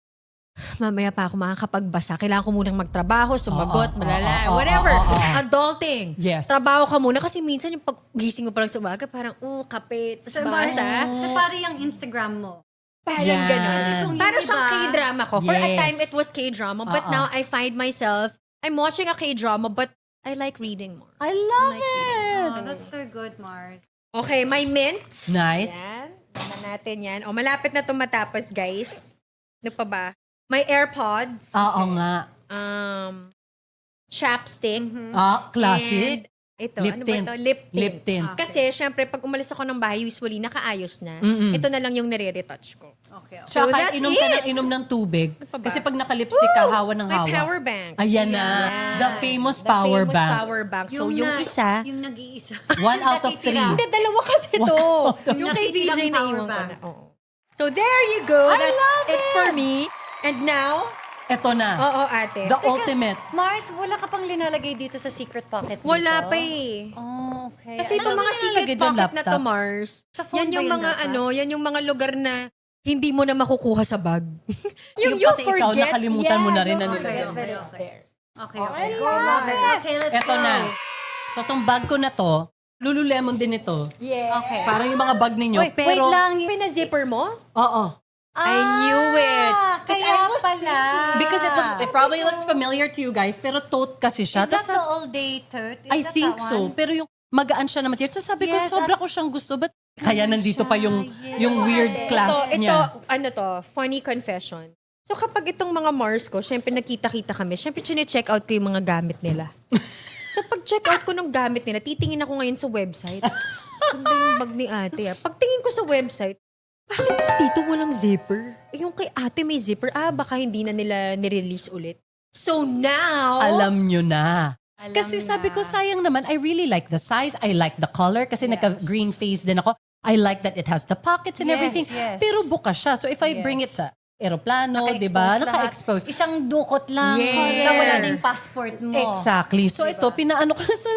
[SPEAKER 3] mamaya pa ako makakapagbasa. Kailangan ko munang magtrabaho, sumagot,
[SPEAKER 1] Oo,
[SPEAKER 3] malala,
[SPEAKER 1] oo,
[SPEAKER 3] whatever.
[SPEAKER 1] oo.
[SPEAKER 3] Adulting.
[SPEAKER 1] Yes.
[SPEAKER 3] Trabaho ka muna. Kasi minsan yung pag-gising mo parang sa umaga, parang, kape, tas basa.
[SPEAKER 2] So, pare yung Instagram mo.
[SPEAKER 3] Parang
[SPEAKER 1] Yeah.
[SPEAKER 3] gano'n.
[SPEAKER 1] Kasi
[SPEAKER 2] kung yung
[SPEAKER 3] Parang siyang
[SPEAKER 2] iba-
[SPEAKER 3] K-drama ko. For a
[SPEAKER 1] Yes.
[SPEAKER 3] time, it was K-drama. But
[SPEAKER 1] Oo.
[SPEAKER 3] now, I find myself, I'm watching a K-drama, but I like reading more.
[SPEAKER 1] I love
[SPEAKER 3] Like
[SPEAKER 1] it.
[SPEAKER 2] Oh, that's so good, Mars.
[SPEAKER 3] Okay, my mint.
[SPEAKER 1] Nice.
[SPEAKER 3] Yan. Tignan natin yan. O, malapit na itong matapos, guys. Ano pa ba? My AirPods.
[SPEAKER 1] Oo nga.
[SPEAKER 3] Chapstick.
[SPEAKER 1] Classic.
[SPEAKER 3] And ito,
[SPEAKER 1] Lip
[SPEAKER 3] ano
[SPEAKER 1] tint.
[SPEAKER 3] ba ito? Lip tint.
[SPEAKER 1] Lip tint.
[SPEAKER 3] Kasi, syempre, pag umalis ako ng bahay, usually, nakaayos na.
[SPEAKER 1] Mm-mm.
[SPEAKER 3] Ito na lang yung nire-retouch ko.
[SPEAKER 2] Okay.
[SPEAKER 1] So,
[SPEAKER 3] So,
[SPEAKER 1] kahit
[SPEAKER 3] that's
[SPEAKER 1] inom ka
[SPEAKER 3] it.
[SPEAKER 1] ng inom ng tubig,
[SPEAKER 3] pa ba?
[SPEAKER 1] kasi pag naka-lipstick ka, hawa ng
[SPEAKER 3] My
[SPEAKER 1] hawa.
[SPEAKER 3] power bank.
[SPEAKER 1] Ayan na.
[SPEAKER 3] Yeah.
[SPEAKER 1] The famous
[SPEAKER 3] The
[SPEAKER 1] power
[SPEAKER 3] famous
[SPEAKER 1] bank.
[SPEAKER 3] power bank. So, yung isa,
[SPEAKER 2] Yung nag-iisa.
[SPEAKER 1] 1 out of 3.
[SPEAKER 3] hindi, dalawa kasi to. yung kay
[SPEAKER 2] Nakikilang
[SPEAKER 3] VJ na
[SPEAKER 2] power
[SPEAKER 3] iwan ko
[SPEAKER 2] bank.
[SPEAKER 3] na. Oo. So, there you go. That's it for me. And now,
[SPEAKER 1] Ito na.
[SPEAKER 3] oo ate.
[SPEAKER 1] The ultimate.
[SPEAKER 2] Mars, wala ka pang linalagay dito sa secret pocket dito?
[SPEAKER 3] Wala pa eh.
[SPEAKER 2] Oh, okay.
[SPEAKER 3] Kasi itong
[SPEAKER 1] Ano
[SPEAKER 3] mga
[SPEAKER 1] ba
[SPEAKER 3] secret
[SPEAKER 1] nilalagay dyan,
[SPEAKER 3] pocket na to,
[SPEAKER 1] laptop?
[SPEAKER 3] Mars,
[SPEAKER 2] Sa phone
[SPEAKER 3] yan
[SPEAKER 2] ba
[SPEAKER 3] yung
[SPEAKER 2] yun
[SPEAKER 3] mga
[SPEAKER 2] dapat?
[SPEAKER 3] yan yung mga lugar na hindi mo na makukuha sa bag.
[SPEAKER 1] Yung pati ikaw, nakalimutan mo na rin na
[SPEAKER 3] you
[SPEAKER 1] nilagay.
[SPEAKER 3] forget that it's there.
[SPEAKER 2] Okay, okay. Go, love it. Okay, let's
[SPEAKER 1] Ito
[SPEAKER 2] go.
[SPEAKER 1] na. So, tong bag ko na to, Lululemon din ito.
[SPEAKER 3] Yeah.
[SPEAKER 2] Okay.
[SPEAKER 1] Parang yung mga bag ninyo.
[SPEAKER 2] Wait
[SPEAKER 1] pero,
[SPEAKER 2] lang.
[SPEAKER 3] Pinazipper mo?
[SPEAKER 1] Oo.
[SPEAKER 3] I knew it.
[SPEAKER 2] Kaya pala.
[SPEAKER 1] Because it probably looks familiar to you guys, pero tote kasi siya.
[SPEAKER 2] Is that
[SPEAKER 1] Tas
[SPEAKER 2] the all-day tote? Is
[SPEAKER 1] I
[SPEAKER 2] that
[SPEAKER 1] think
[SPEAKER 2] that
[SPEAKER 1] so.
[SPEAKER 2] one?
[SPEAKER 1] Pero yung magaan siya na material. So sabi ko,
[SPEAKER 2] Yes,
[SPEAKER 1] sobra ko siyang gusto. But kaya nandito pa yung
[SPEAKER 2] Yes.
[SPEAKER 1] yung weird clasp
[SPEAKER 3] ito,
[SPEAKER 1] niya.
[SPEAKER 3] ano to, funny confession. So kapag itong mga Mars ko, syempre nakita-kita kami, syempre chine-check out ko yung mga gamit nila. So pag check out ko ng gamit nila, titingin ako ngayon sa website. Ganda yung bag ni ate. Pagtingin ko sa website, bakit dito walang zipper? Yung kay ate may zipper. Baka hindi na nila nirelease ulit. So now,
[SPEAKER 1] Alam nyo na.
[SPEAKER 2] Alam
[SPEAKER 1] Kasi sabi
[SPEAKER 2] na.
[SPEAKER 1] ko, sayang naman, I really like the size, I like the color, kasi nagka-green face din ako. I like that it has the pockets and
[SPEAKER 2] Yes,
[SPEAKER 1] everything.
[SPEAKER 2] yes.
[SPEAKER 1] Pero bukas siya. So if I bring it sa aeroplano, di
[SPEAKER 2] Naka-expose
[SPEAKER 1] ba?
[SPEAKER 2] lahat.
[SPEAKER 1] Naka-expose.
[SPEAKER 2] Isang dukot lang.
[SPEAKER 3] Yes.
[SPEAKER 2] Na wala na yung passport mo.
[SPEAKER 1] Exactly. So ito, pinaano ko na sa,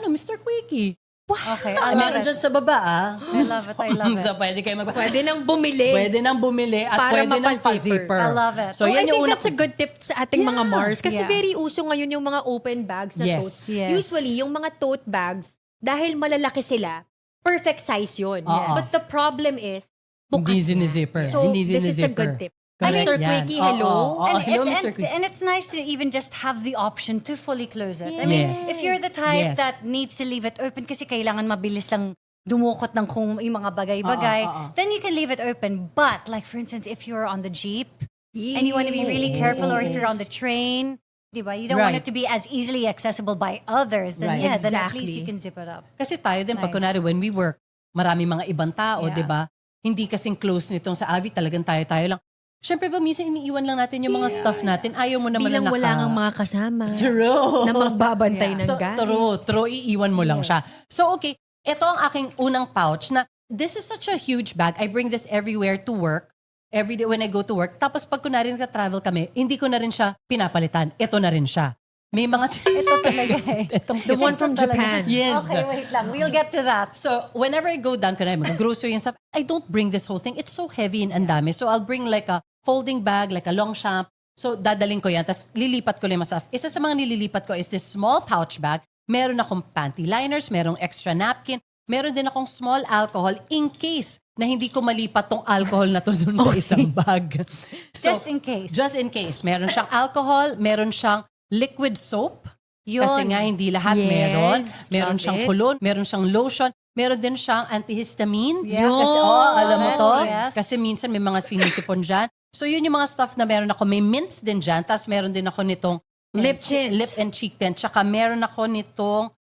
[SPEAKER 1] Mr. Quickie.
[SPEAKER 2] Okay, I love
[SPEAKER 1] Meron
[SPEAKER 2] it.
[SPEAKER 1] dyan sa baba,
[SPEAKER 2] I love it, I love it.
[SPEAKER 1] So pwede kayo
[SPEAKER 3] pwede nang bumili.
[SPEAKER 1] Pwede nang bumili at
[SPEAKER 3] Para
[SPEAKER 1] pwede nang
[SPEAKER 3] mapa-zipper.
[SPEAKER 1] pa-zipper.
[SPEAKER 2] I love it.
[SPEAKER 1] So
[SPEAKER 3] I
[SPEAKER 1] yan
[SPEAKER 3] think
[SPEAKER 1] yung una
[SPEAKER 3] that's a good tip sa ating mga Mars. Kasi
[SPEAKER 2] Yeah.
[SPEAKER 3] very uso ngayon yung mga open bags na
[SPEAKER 1] Yes.
[SPEAKER 3] tote.
[SPEAKER 2] Yes.
[SPEAKER 3] Usually, yung mga tote bags, dahil malalaki sila, perfect size yun.
[SPEAKER 1] Yes.
[SPEAKER 3] But the problem is, bukas
[SPEAKER 1] Hindi
[SPEAKER 3] na.
[SPEAKER 1] sinizipper.
[SPEAKER 3] So,
[SPEAKER 1] Hindi
[SPEAKER 3] this is a
[SPEAKER 1] sinizipper.
[SPEAKER 3] good tip.
[SPEAKER 1] Correct
[SPEAKER 3] Mr.
[SPEAKER 1] yan.
[SPEAKER 3] Quickie,
[SPEAKER 1] Oo,
[SPEAKER 3] hello?
[SPEAKER 1] oo. Hello, Mr. Quickie.
[SPEAKER 2] And it's nice to even just have the option to fully close it. I mean,
[SPEAKER 1] Yes.
[SPEAKER 2] if you're the type
[SPEAKER 1] Yes.
[SPEAKER 2] that needs to leave it open kasi kailangan mabilis lang dumukot ng kung yung mga bagay-bagay,
[SPEAKER 1] Oo.
[SPEAKER 2] then you can leave it open. But, like for instance, if you're on the jeep and you want to be really careful, or if you're on the train, di ba? You don't want
[SPEAKER 1] Right.
[SPEAKER 2] it to be as easily accessible by others. Then
[SPEAKER 1] Right.
[SPEAKER 2] then at
[SPEAKER 3] Exactly.
[SPEAKER 2] least you can zip it up.
[SPEAKER 1] Kasi tayo din, pag
[SPEAKER 2] Nice.
[SPEAKER 1] kunwari when we work, marami mga ibang tao,
[SPEAKER 2] Yeah.
[SPEAKER 1] di ba? Hindi kasing close nitong sa Avi, talagang tayo-tayo lang. Siyempre ba, minsan iniiwan lang natin yung mga stuff natin. Ayaw mo naman
[SPEAKER 3] Bilang
[SPEAKER 1] na
[SPEAKER 3] wala ngang mga kasama
[SPEAKER 1] True.
[SPEAKER 3] na magbabantay ng
[SPEAKER 1] To-
[SPEAKER 3] gamit.
[SPEAKER 1] True, iiwan mo lang siya. So okay, ito ang aking unang pouch na this is such a huge bag. I bring this everywhere to work. Every day when I go to work. Tapos pag kunwari nagka-travel kami, hindi ko na rin siya pinapalitan. Ito na rin siya. May mga...
[SPEAKER 2] Ito talaga eh.
[SPEAKER 3] The one from Japan.
[SPEAKER 1] Yes.
[SPEAKER 2] Okay, wait lang. We'll get to that.
[SPEAKER 1] So, whenever I go down, kunwari mag-grocery and stuff, I don't bring this whole thing. It's so heavy and andami. So, I'll bring like a folding bag, like a long champ. So, dadaling ko yan. Tapos, lilipat ko lang yung stuff. Isa sa mga nililipat ko is this small pouch bag. Meron akong panty liners, merong extra napkin. Meron din akong small alcohol in case na hindi ko malipat tong alcohol na to dun sa isang bag. So,
[SPEAKER 2] Just in case.
[SPEAKER 1] Just in case. Meron siyang alcohol, meron siyang liquid soap.
[SPEAKER 2] Yun.
[SPEAKER 1] Kasi nga hindi lahat
[SPEAKER 3] Yes,
[SPEAKER 1] meron. Meron
[SPEAKER 3] love
[SPEAKER 1] siyang
[SPEAKER 3] it.
[SPEAKER 1] cologne, meron siyang lotion, meron din siyang antihistamine.
[SPEAKER 2] Yeah.
[SPEAKER 1] Kasi, alam mo to?
[SPEAKER 2] Yes.
[SPEAKER 1] Kasi minsan may mga sinisipon dyan. So yun yung mga stuff na meron ako. May mints din dyan. Tapos meron din ako nitong
[SPEAKER 3] Lip tint.
[SPEAKER 1] lip and cheek tint. Tsaka meron ako nitong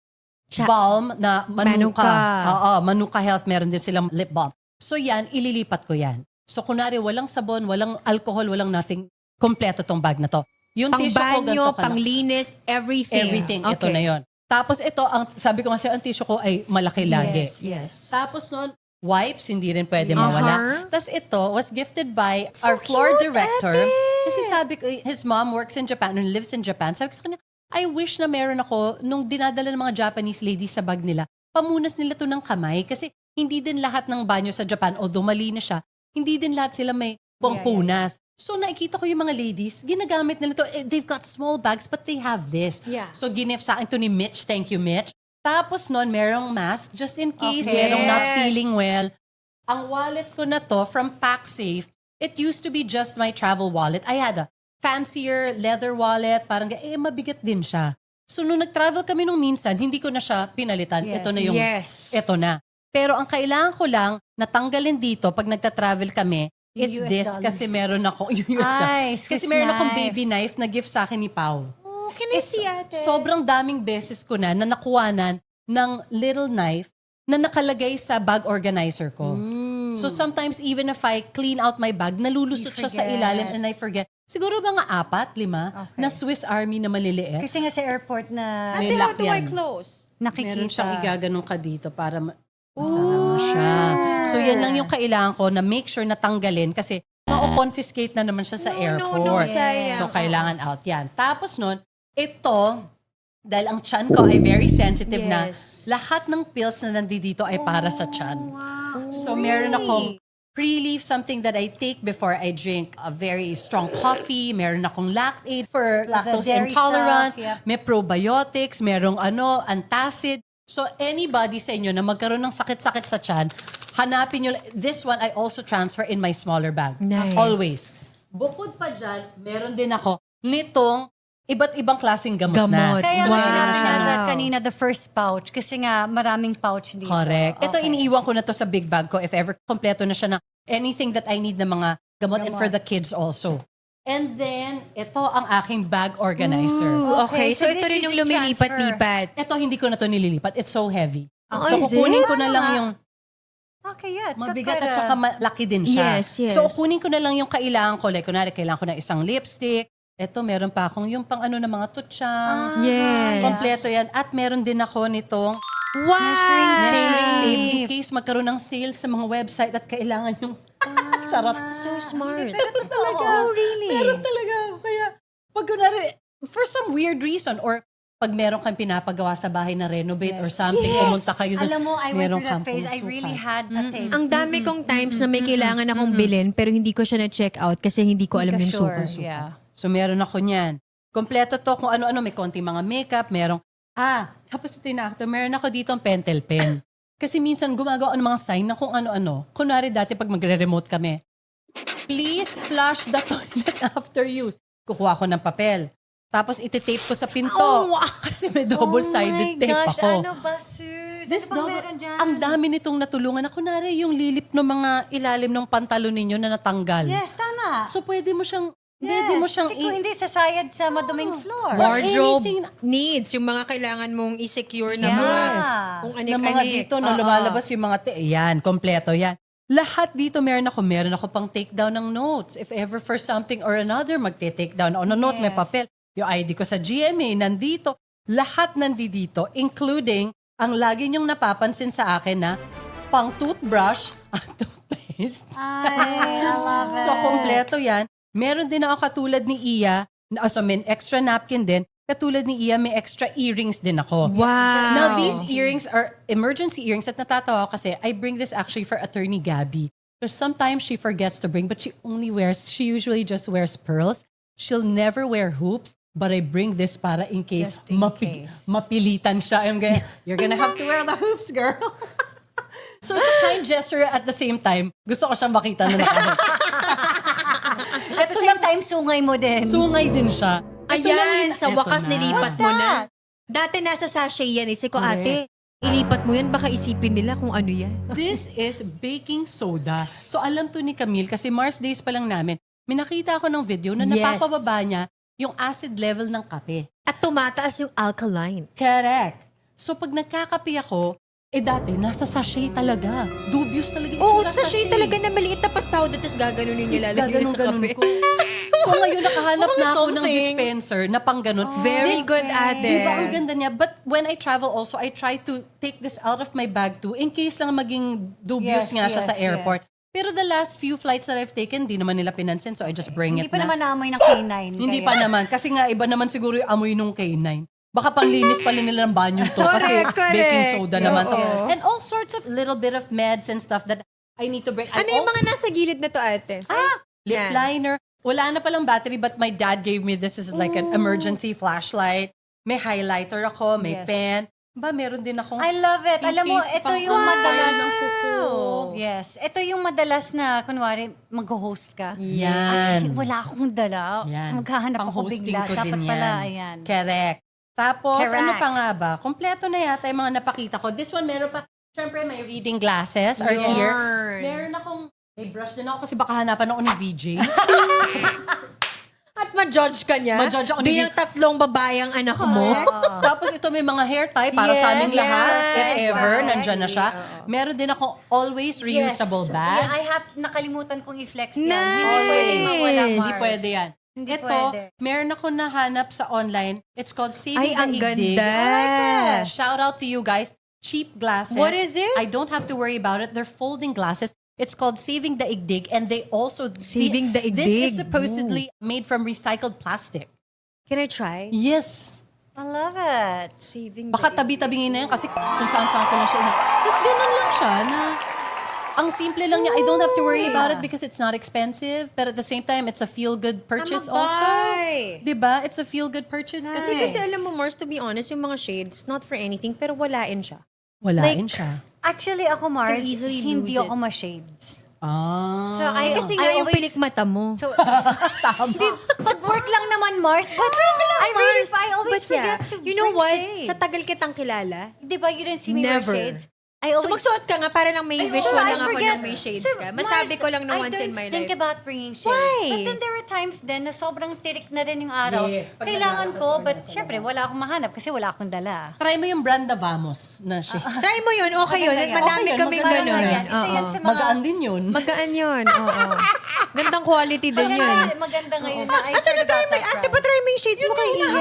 [SPEAKER 3] Cha-
[SPEAKER 1] balm na Manuka.
[SPEAKER 3] Manuka.
[SPEAKER 1] Oo, Manuka Health. Meron din silang lip balm. So yan, ililipat ko yan. So kunwari, walang sabon, walang alcohol, walang nothing. Kompleto tong bag na to. Yung
[SPEAKER 3] Pang
[SPEAKER 1] tissue ko,
[SPEAKER 3] banyo,
[SPEAKER 1] ganito ka
[SPEAKER 3] pang linis, everything.
[SPEAKER 1] Everything. Ito
[SPEAKER 3] Okay.
[SPEAKER 1] na yon. Tapos ito, sabi ko kasi, ang tissue ko ay malaki lagi.
[SPEAKER 3] Yes.
[SPEAKER 1] Tapos nun, wipes, hindi rin pwede
[SPEAKER 3] Uh-huh.
[SPEAKER 1] mawala. Tapos ito was gifted by our floor director. Kasi sabi ko, his mom works in Japan and lives in Japan. Sabi ko sa kanya, I wish na meron ako, nung dinadala ng mga Japanese ladies sa bag nila, pamunas nila to ng kamay. Kasi hindi din lahat ng banyo sa Japan, although malinis siya, hindi din lahat sila may pampunas. So nakikita ko yung mga ladies, ginagamit nila to. They've got small bags but they have this.
[SPEAKER 3] Yeah.
[SPEAKER 1] So ginif sa akin to ni Mitch. Thank you, Mitch. Tapos nun, merong mask just in case
[SPEAKER 2] Okay.
[SPEAKER 1] merong not
[SPEAKER 3] Yes.
[SPEAKER 1] feeling well. Ang wallet ko na to from PacSafe, it used to be just my travel wallet. I had a fancier leather wallet. Parang, mabigat din siya. So nung nag-travel kami nung minsan, hindi ko na siya pinalitan.
[SPEAKER 2] Yes.
[SPEAKER 1] Ito na yung,
[SPEAKER 3] Yes.
[SPEAKER 1] ito na. Pero ang kailangan ko lang natanggalin dito pag nagta-travel kami is
[SPEAKER 2] Yung US
[SPEAKER 1] this
[SPEAKER 2] dollars.
[SPEAKER 1] kasi meron ako yung US
[SPEAKER 2] Ay,
[SPEAKER 1] kasi
[SPEAKER 2] Swiss
[SPEAKER 1] meron akong
[SPEAKER 2] knife.
[SPEAKER 1] baby knife na gift sa akin ni Pau.
[SPEAKER 3] Oh, can I
[SPEAKER 1] Eh,
[SPEAKER 3] see ate?
[SPEAKER 1] Sobrang daming beses ko na nakuhanan ng little knife na nakalagay sa bag organizer ko. So sometimes even if I clean out my bag, nalulusot
[SPEAKER 2] You
[SPEAKER 1] siya sa
[SPEAKER 2] forget.
[SPEAKER 1] ilalim and I forget. Siguro mga 4, 5 na Swiss Army na maliliit.
[SPEAKER 2] Kasi nga sa airport na
[SPEAKER 1] May
[SPEAKER 3] Ate, how
[SPEAKER 1] lock
[SPEAKER 3] do I
[SPEAKER 1] yan.
[SPEAKER 3] close?
[SPEAKER 2] nakikita.
[SPEAKER 1] Meron siyang igaganong ka dito para masara mo siya. So yan lang yung kailangan ko na make sure na tanggalin kasi ma-confiscate na naman siya sa airport.
[SPEAKER 3] sayang.
[SPEAKER 1] So kailangan out yan. Tapos nun, ito, dahil ang tiyan ko ay very sensitive na
[SPEAKER 3] Yes.
[SPEAKER 1] lahat ng pills na nandito ay para sa tiyan. So meron akong Pre-Leaf, something that I take before I drink a very strong coffee. Meron akong Lactaid for lactose
[SPEAKER 2] dairy
[SPEAKER 1] intolerance.
[SPEAKER 2] stuff, yep.
[SPEAKER 1] May probiotics, merong antacid. So anybody sa inyo na magkaroon ng sakit-sakit sa tiyan, hanapin nyo. This one I also transfer in my smaller bag.
[SPEAKER 3] Nice.
[SPEAKER 1] Always. Bukod pa dyan, meron din ako nitong iba't ibang klaseng gamot, na.
[SPEAKER 3] Gamot.
[SPEAKER 2] Kaya
[SPEAKER 1] So,
[SPEAKER 2] nga
[SPEAKER 3] Wow.
[SPEAKER 2] sinabi
[SPEAKER 1] meron siya
[SPEAKER 2] nga
[SPEAKER 1] ng-
[SPEAKER 2] kanina the first pouch kasi nga maraming pouch dito.
[SPEAKER 1] Correct. Ito,
[SPEAKER 2] Okay.
[SPEAKER 1] iniiwan ko na to sa big bag ko if ever kompleto na siya ng anything that I need na mga gamot and for the kids also. And then, ito ang aking bag organizer.
[SPEAKER 3] Ooh, okay.
[SPEAKER 2] Okay,
[SPEAKER 3] So,
[SPEAKER 2] so
[SPEAKER 3] ito
[SPEAKER 2] this
[SPEAKER 3] rin
[SPEAKER 2] you
[SPEAKER 3] yung
[SPEAKER 2] just
[SPEAKER 3] lumilipat-lipat.
[SPEAKER 1] Ito, hindi ko na to nililipat. It's so heavy.
[SPEAKER 3] Oh,
[SPEAKER 1] So,
[SPEAKER 3] is
[SPEAKER 1] kukunin
[SPEAKER 3] it?
[SPEAKER 1] ko na lang yung
[SPEAKER 2] Okay, yeah. It's got
[SPEAKER 1] mabigat
[SPEAKER 2] quite
[SPEAKER 1] at saka malaki din siya.
[SPEAKER 3] Yes, yes.
[SPEAKER 1] So, kunin ko na lang yung kailangan ko. Like, kunwari, kailangan ko ng isang lipstick. Ito, meron pa akong yung pang ano ng mga tutsang.
[SPEAKER 3] Yes.
[SPEAKER 1] Kompleto yan. At meron din ako nitong
[SPEAKER 3] Wow!
[SPEAKER 1] measuring tape in case magkaroon ng sale sa mga website at kailangan yung charot.
[SPEAKER 3] So smart.
[SPEAKER 2] talaga.
[SPEAKER 3] No, really?
[SPEAKER 1] Meron talaga ako. Kaya, pag kunwari, for some weird reason, or pag meron kang pinapagawa sa bahay na renovate or something, pumunta kayo doon.
[SPEAKER 2] Alam mo, I went
[SPEAKER 1] meron
[SPEAKER 2] through that
[SPEAKER 1] kang
[SPEAKER 2] phase. I
[SPEAKER 1] pangsukat.
[SPEAKER 2] really had a tape.
[SPEAKER 3] Ang dami kong times na may kailangan akong bilhin pero hindi ko siya na-check out kasi hindi ko alam
[SPEAKER 2] Hindi
[SPEAKER 3] yung
[SPEAKER 2] ka sure,
[SPEAKER 3] sukat.
[SPEAKER 2] yeah.
[SPEAKER 1] So, meron ako niyan. Kompleto to kung ano-ano. May konting mga makeup, merong, tapos ito yung actor, meron ako dito ang pentel pen. Kasi minsan gumagawa ako ng mga sign na kung ano-ano. Kunwari dati pag magre-remote kami, please flush the toilet after use. Kukuha ko ng papel. Tapos iti-tape ko sa pinto.
[SPEAKER 3] Oh, wow.
[SPEAKER 1] Kasi may double-sided tape
[SPEAKER 2] gosh,
[SPEAKER 1] ako.
[SPEAKER 2] ano ba, Sus?
[SPEAKER 1] This
[SPEAKER 2] Ano bang
[SPEAKER 1] double-
[SPEAKER 2] meron dyan?
[SPEAKER 1] ang dami nitong natulungan. Ako kunwari yung lilip ng mga ilalim ng pantalon ninyo na natanggal.
[SPEAKER 2] Yes, tama.
[SPEAKER 1] So pwede mo siyang,
[SPEAKER 2] Kasi kung hindi sasayad sa maduming floor.
[SPEAKER 3] Wardrobe
[SPEAKER 1] anything na-
[SPEAKER 3] needs, yung mga kailangan mong i-secure na
[SPEAKER 2] Yes.
[SPEAKER 3] mga
[SPEAKER 1] na
[SPEAKER 3] kung
[SPEAKER 1] mga
[SPEAKER 3] anik-anik.
[SPEAKER 1] dito na
[SPEAKER 3] Oo.
[SPEAKER 1] lumalabas yung mga yan, kompleto yan. Lahat dito meron ako pang take down ng notes. If ever for something or another, magte-take down ako ng notes, may
[SPEAKER 2] Yes.
[SPEAKER 1] papel. Yung ID ko sa GMA, nandito. Lahat nandito, including ang lagi niyong napapansin sa akin na pang toothbrush at toothpaste.
[SPEAKER 2] Ay, I love it.
[SPEAKER 1] So, kompleto yan. Meron din ako katulad ni Iya, may extra napkin din. Katulad ni Iya, may extra earrings din ako.
[SPEAKER 3] Wow.
[SPEAKER 1] Now, these earrings are emergency earrings at natatawa ako kasi I bring this actually for Attorney Gabby. Because sometimes she forgets to bring, but she usually just wears pearls. She'll never wear hoops, but I bring this para in case,
[SPEAKER 2] Just in case.
[SPEAKER 1] mapilitan siya. You're gonna have to wear the hoops, girl. So it's a kind gesture at the same time. Gusto ko siyang makita na naka-hoops.
[SPEAKER 2] At the same time, sungay mo din.
[SPEAKER 1] Sungay din siya. Ito lang
[SPEAKER 3] Ayan,
[SPEAKER 1] yun.
[SPEAKER 3] sa
[SPEAKER 1] Eto
[SPEAKER 3] wakas
[SPEAKER 1] na.
[SPEAKER 3] nilipat
[SPEAKER 2] What's
[SPEAKER 3] mo na.
[SPEAKER 2] that?
[SPEAKER 3] Dati nasa sachet yan. Isip ko,
[SPEAKER 1] Correct.
[SPEAKER 3] ate, ilipat mo yan, baka isipin nila kung ano yan.
[SPEAKER 1] This is baking soda. So alam to ni Camille kasi Mars Days pa lang namin. May nakita ako ng video na
[SPEAKER 3] Yes.
[SPEAKER 1] napapababa niya yung acid level ng kape.
[SPEAKER 3] At tumataas yung alkaline.
[SPEAKER 1] Correct. So pag nagkakape ako, dati nasa sachet talaga. Dubious talaga. yung
[SPEAKER 3] Oo,
[SPEAKER 1] itsura
[SPEAKER 3] sachet talaga na maliit tapos powder tapos gaganunin niyo lalagyan sa
[SPEAKER 1] Gaganon
[SPEAKER 3] kape.
[SPEAKER 1] ko. So ngayon nakahanap
[SPEAKER 3] Mukhang
[SPEAKER 1] na ako ng
[SPEAKER 3] something.
[SPEAKER 1] dispenser na pang ganun.
[SPEAKER 3] Very good, ate.
[SPEAKER 1] Diba ang ganda niya? But when I travel also, I try to take this out of my bag too in case lang maging dubious
[SPEAKER 2] Yes,
[SPEAKER 1] nga siya
[SPEAKER 2] yes,
[SPEAKER 1] sa airport.
[SPEAKER 2] yes.
[SPEAKER 1] Pero the last few flights that I've taken, di naman nila pinansin so I just bring
[SPEAKER 2] Hindi
[SPEAKER 1] it
[SPEAKER 2] pa
[SPEAKER 1] na.
[SPEAKER 2] naman naamoy ng K9.
[SPEAKER 1] Hindi
[SPEAKER 2] kaya-
[SPEAKER 1] pa naman. Kasi nga iba naman siguro yung amoy nung K9. Baka panglinis pala nila ng banyo to kasi
[SPEAKER 3] Correct,
[SPEAKER 1] baking
[SPEAKER 3] correct.
[SPEAKER 1] soda naman to.
[SPEAKER 3] Oo.
[SPEAKER 1] And all sorts of little bit of meds and stuff that I need to bring.
[SPEAKER 3] Ano yung mga nasa gilid na to, ate?
[SPEAKER 1] Lip
[SPEAKER 3] Yan.
[SPEAKER 1] liner. Wala na palang battery but my dad gave me this is like an emergency flashlight. May highlighter ako, may
[SPEAKER 2] Yes.
[SPEAKER 1] pen. Ba, meron din akong
[SPEAKER 2] I love it.
[SPEAKER 1] in
[SPEAKER 2] Alam mo,
[SPEAKER 1] case
[SPEAKER 2] ito
[SPEAKER 1] pang
[SPEAKER 2] yung
[SPEAKER 1] ano,
[SPEAKER 2] madalas.
[SPEAKER 1] ng kuko.
[SPEAKER 2] Yes. Ito yung madalas na, kunwari, mag-host ka.
[SPEAKER 1] Yan.
[SPEAKER 2] Wala akong dala.
[SPEAKER 1] Yan.
[SPEAKER 2] Maghahanap ako
[SPEAKER 1] Pang-hosting
[SPEAKER 2] bigla.
[SPEAKER 1] ko
[SPEAKER 2] Dapat
[SPEAKER 1] din
[SPEAKER 2] pala,
[SPEAKER 1] yan.
[SPEAKER 2] ayan.
[SPEAKER 1] Correct. Tapos,
[SPEAKER 2] Correct.
[SPEAKER 1] ano pa nga ba? Kompleto na yata yung mga napakita ko. This one, meron pa. Siyempre, my reading glasses are
[SPEAKER 3] Yarn.
[SPEAKER 1] here. Meron akong, may brush din ako kasi baka hanapan ako ni VJ.
[SPEAKER 3] At ma-judge ka niya?
[SPEAKER 1] Ma-judge ako ni
[SPEAKER 3] Bilang tatlong babae ang anak mo?
[SPEAKER 1] Tapos ito may mga hair tie para sa aming
[SPEAKER 2] Yes,
[SPEAKER 1] lahat. If
[SPEAKER 2] yes,
[SPEAKER 1] ever,
[SPEAKER 2] yes.
[SPEAKER 1] nandyan na siya. Meron din ako always reusable
[SPEAKER 2] Yeah,
[SPEAKER 1] bags.
[SPEAKER 2] I have, nakalimutan kong i-flex yan.
[SPEAKER 3] Nice.
[SPEAKER 2] Hindi pwedeng mawala, Mars.
[SPEAKER 1] Hindi pwede yan.
[SPEAKER 2] Hindi
[SPEAKER 1] Ito,
[SPEAKER 2] pwede.
[SPEAKER 1] meron ako nahanap sa online. It's called Saving
[SPEAKER 3] Ay, ang
[SPEAKER 1] the Igdig.
[SPEAKER 3] ganda.
[SPEAKER 1] Shout out to you guys. Cheap glasses.
[SPEAKER 3] What is it?
[SPEAKER 1] I don't have to worry about it. They're folding glasses. It's called Saving the Igdig and they also...
[SPEAKER 3] Saving the
[SPEAKER 1] This is
[SPEAKER 3] Igdig.
[SPEAKER 1] supposedly made from recycled plastic.
[SPEAKER 3] Can I try?
[SPEAKER 1] Yes.
[SPEAKER 2] I love it.
[SPEAKER 3] Saving
[SPEAKER 1] Baka tabi-tabingin na yan kasi kung saan-saan ko na siya. Tapos ganun lang siya na ang simple lang niya. I don't have to worry about it because it's not expensive. But at the same time, it's a feel-good purchase also. Diba? It's a feel-good purchase kasi.
[SPEAKER 3] Kasi alam mo, Mars, to be honest, yung mga shades, not for anything, pero walain siya.
[SPEAKER 1] Walain siya.
[SPEAKER 2] Actually, ako, Mars,
[SPEAKER 3] Can easily
[SPEAKER 2] hindi
[SPEAKER 3] lose
[SPEAKER 2] ako ma-shades.
[SPEAKER 1] Ah.
[SPEAKER 2] So, I,
[SPEAKER 3] Kasi
[SPEAKER 2] I
[SPEAKER 3] nga yung
[SPEAKER 2] always-
[SPEAKER 3] pilik mata mo.
[SPEAKER 2] So, pag work lang naman, Mars. But I always
[SPEAKER 3] But yeah,
[SPEAKER 2] forget to
[SPEAKER 3] you know
[SPEAKER 2] bring
[SPEAKER 3] what?
[SPEAKER 2] shades.
[SPEAKER 3] Sa tagal kitang kilala,
[SPEAKER 2] Di ba, you didn't see me
[SPEAKER 3] Never.
[SPEAKER 2] wear shades? I
[SPEAKER 3] So
[SPEAKER 2] always
[SPEAKER 3] magsuot ka nga para lang may visual
[SPEAKER 2] I
[SPEAKER 3] lang ako
[SPEAKER 2] forget.
[SPEAKER 3] ng may shades
[SPEAKER 2] So,
[SPEAKER 3] ka. Masabi
[SPEAKER 2] Mars,
[SPEAKER 3] ko lang na once in my
[SPEAKER 2] I don't think
[SPEAKER 3] life.
[SPEAKER 2] about bringing shades.
[SPEAKER 3] Why?
[SPEAKER 2] But then there were times din na sobrang tirik na rin yung araw.
[SPEAKER 1] Yes, pag
[SPEAKER 2] Kailangan ko, but syempre wala akong mahanap kasi wala akong dala.
[SPEAKER 1] Try mo yung Branda Vamos na shade.
[SPEAKER 3] Try mo yun, okay yun.
[SPEAKER 2] Maganda yan.
[SPEAKER 3] Madami
[SPEAKER 1] Okay yan,
[SPEAKER 3] kaming
[SPEAKER 1] maganda
[SPEAKER 3] ganun.
[SPEAKER 2] yan. Isa yan
[SPEAKER 3] Oo.
[SPEAKER 2] sa mga...
[SPEAKER 1] Magaan din yun.
[SPEAKER 3] Magaan yun, oo. Gandang quality din yun.
[SPEAKER 2] Maganda ngayon na I
[SPEAKER 3] Asan na try mo? Ate, pa try mo yung shades mo kay Iya?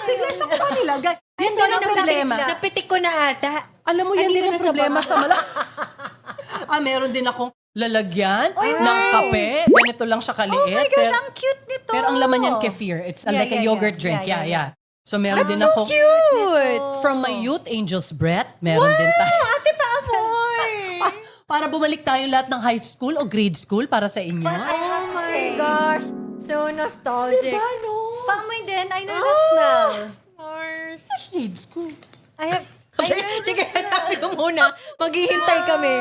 [SPEAKER 1] Bigla sa mukha nila. Guys, yan
[SPEAKER 3] So,
[SPEAKER 1] din ang problema.
[SPEAKER 3] Napitik ko na ata.
[SPEAKER 1] Alam mo, yan
[SPEAKER 3] Andito
[SPEAKER 1] din ang
[SPEAKER 3] na sa
[SPEAKER 1] problema
[SPEAKER 3] baba.
[SPEAKER 1] sa meron din akong lalagyan ng kape. Ganito lang siya kaliit.
[SPEAKER 2] Oh my gosh,
[SPEAKER 1] pero,
[SPEAKER 2] ang cute nito.
[SPEAKER 1] pero ang laman yan kefir. It's
[SPEAKER 2] Yeah,
[SPEAKER 1] like a
[SPEAKER 2] yeah,
[SPEAKER 1] yogurt
[SPEAKER 2] yeah.
[SPEAKER 1] drink.
[SPEAKER 2] Yeah,
[SPEAKER 1] Yeah,
[SPEAKER 2] yeah,
[SPEAKER 1] So meron din
[SPEAKER 3] So
[SPEAKER 1] akong...
[SPEAKER 3] cute!
[SPEAKER 1] From my youth, Angel's Breath, meron din tayo.
[SPEAKER 3] Ate, paamoy!
[SPEAKER 1] Para bumalik tayong lahat ng high school o grade school para sa inyo.
[SPEAKER 3] Oh my gosh. So nostalgic.
[SPEAKER 2] Paamoy din, I know that smell.
[SPEAKER 3] Mars.
[SPEAKER 1] Grade school.
[SPEAKER 2] I have... I know that
[SPEAKER 3] Sige,
[SPEAKER 2] smell.
[SPEAKER 3] hanapin ko muna. Maghihintay kami.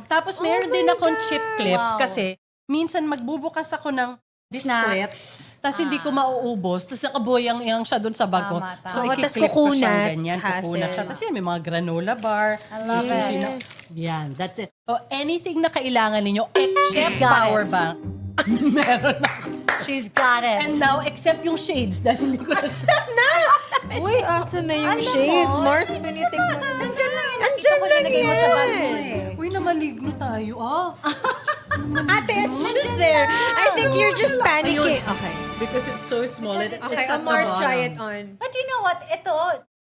[SPEAKER 1] Tapos meron din akong chip clip
[SPEAKER 2] Wow.
[SPEAKER 1] kasi minsan magbubukas ako ng biskwit.
[SPEAKER 2] Snacks.
[SPEAKER 1] Tapos hindi ko mauubos. Tapos nakaboyang yang siya dun sa bag ko.
[SPEAKER 2] Tama, tama.
[SPEAKER 1] So,
[SPEAKER 3] Oo, tas
[SPEAKER 1] ikiklip ko siya
[SPEAKER 3] kukunat.
[SPEAKER 1] ganyan. Kukunat
[SPEAKER 3] Hassle.
[SPEAKER 1] siya. Tapos yun, may mga granola bar.
[SPEAKER 2] I love it.
[SPEAKER 1] Yan, that's it. So, anything na kailangan ninyo except
[SPEAKER 2] got
[SPEAKER 1] power
[SPEAKER 2] it.
[SPEAKER 1] bank. Meron ako.
[SPEAKER 2] She's got it.
[SPEAKER 1] And now, except yung shades dahil hindi ko na siya.
[SPEAKER 3] Uy, aso na yung
[SPEAKER 2] Alam
[SPEAKER 3] shades.
[SPEAKER 2] mo,
[SPEAKER 3] Mars, pinitik mo.
[SPEAKER 2] Nandiyan lang yan.
[SPEAKER 3] Andyan
[SPEAKER 2] Nakita ko na
[SPEAKER 3] lang
[SPEAKER 2] nilagay mo sa bag mo
[SPEAKER 3] yan.
[SPEAKER 2] eh.
[SPEAKER 1] Uy, namaligno tayo.
[SPEAKER 3] Ate, it's just there. I think you're just panicking. Okay.
[SPEAKER 1] Because it's so small.
[SPEAKER 2] Because it's
[SPEAKER 3] Okay,
[SPEAKER 2] at
[SPEAKER 3] Mars,
[SPEAKER 2] the
[SPEAKER 3] try it on.
[SPEAKER 2] But you know what? Ito,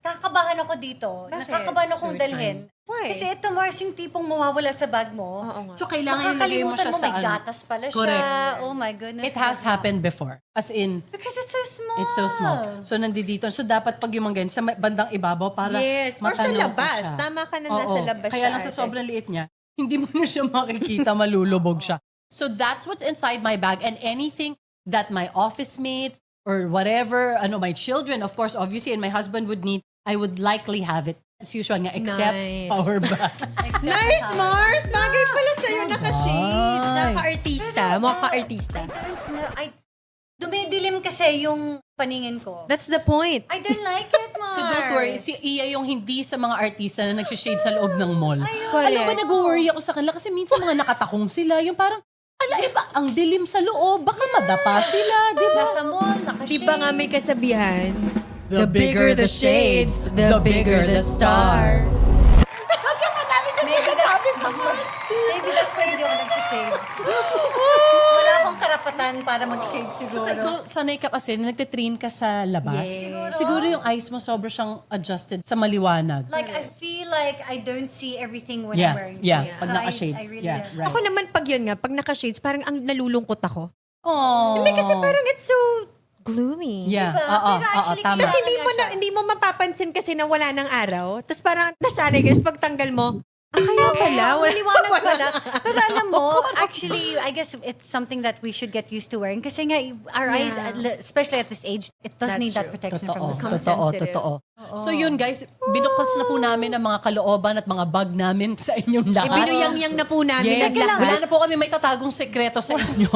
[SPEAKER 2] kakabahan ako dito.
[SPEAKER 3] Bakit?
[SPEAKER 2] Nakakabahan akong
[SPEAKER 1] So
[SPEAKER 2] dalhin.
[SPEAKER 3] Why?
[SPEAKER 2] Kasi ito, Mars, yung tipong mawawala sa bag mo.
[SPEAKER 3] Oo nga.
[SPEAKER 1] So, kailangan ilagay mo
[SPEAKER 2] Makakalimutan
[SPEAKER 1] siya
[SPEAKER 2] mo,
[SPEAKER 1] sa
[SPEAKER 2] may
[SPEAKER 1] ano.
[SPEAKER 2] gatas pala siya.
[SPEAKER 1] Correct.
[SPEAKER 2] Oh my goodness.
[SPEAKER 1] It has happened before. As in,
[SPEAKER 2] Because it's so small.
[SPEAKER 1] it's so small. So, nandito. So, dapat pag yung mga ganyan, sa bandang ibabaw para
[SPEAKER 3] Yes, or sa
[SPEAKER 1] matanaw ko
[SPEAKER 3] labas.
[SPEAKER 1] siya.
[SPEAKER 3] Tama ka na,
[SPEAKER 1] Oo.
[SPEAKER 3] nasa labas
[SPEAKER 1] Kaya
[SPEAKER 3] siya,
[SPEAKER 1] lang sa
[SPEAKER 3] ate.
[SPEAKER 1] sobrang liit niya, hindi mo na siya makikita, malulubog siya. So, that's what's inside my bag. And anything that my office mates or whatever, my children, of course, obviously, and my husband would need, I would likely have it. As usual nga, except
[SPEAKER 3] Nice.
[SPEAKER 1] power bag.
[SPEAKER 3] Nice, Mars! Bagay pala sa'yo naka-shades.
[SPEAKER 1] Ay.
[SPEAKER 3] Nakaka-artista. Mukha ka-artista.
[SPEAKER 2] Dumidilim kasi yung paningin ko.
[SPEAKER 3] That's the point.
[SPEAKER 2] I don't like it, Mars.
[SPEAKER 1] So don't worry, si Iya yung hindi sa mga artista na nagsishade sa loob ng mall.
[SPEAKER 3] Correct.
[SPEAKER 1] Alam ba, nag-worry ako sa kanila kasi minsan mga nakatakong sila, yung parang, iba, ang dilim sa loob, baka madapa sila, di ba?
[SPEAKER 2] Nasa mall, naka-shade.
[SPEAKER 3] Di ba nga may kasabihan?
[SPEAKER 1] The bigger the shades, the bigger the star.
[SPEAKER 2] Maybe that's why hindi ako nag-shades. Wala akong karapatan para mag-shade siguro.
[SPEAKER 1] Ikaw, sanay ka kasi, nagtitrain ka sa labas.
[SPEAKER 3] Yes.
[SPEAKER 1] Siguro yung eyes mo sobra siyang adjusted sa maliwanag.
[SPEAKER 2] Like, I feel like I don't see everything when I'm wearing shades.
[SPEAKER 1] Pag
[SPEAKER 2] So
[SPEAKER 1] naka-shades.
[SPEAKER 2] I really
[SPEAKER 1] Yeah,
[SPEAKER 2] don't.
[SPEAKER 1] right.
[SPEAKER 3] Ako naman pag yun nga, pag naka-shades, parang ang nalulungkot ako.
[SPEAKER 1] Aww.
[SPEAKER 3] Hindi kasi parang it's so gloomy.
[SPEAKER 1] Yeah,
[SPEAKER 2] Diba?
[SPEAKER 1] oo,
[SPEAKER 2] Pero actually,
[SPEAKER 1] tama.
[SPEAKER 3] Kasi hindi mo mapapansin kasi na wala ng araw. Tapos parang nasanay ka, tapos pagtanggal mo, kaya pala.
[SPEAKER 2] Maliwanag pala. Pero alam mo, actually, I guess it's something that we should get used to wearing. Kasi nga, our eyes, especially at this age, it does
[SPEAKER 3] That's
[SPEAKER 2] need that
[SPEAKER 3] true.
[SPEAKER 2] protection
[SPEAKER 1] Totoo,
[SPEAKER 2] from the sun.
[SPEAKER 3] sensitive.
[SPEAKER 1] totoo. So yun guys, binukas na po namin ang mga kalooban at mga bag namin sa inyong lahat.
[SPEAKER 3] Ibinuyang-yang na po namin
[SPEAKER 1] Yes,
[SPEAKER 3] ang lahat.
[SPEAKER 1] wala na po kami may tatagong sekreto sa inyo.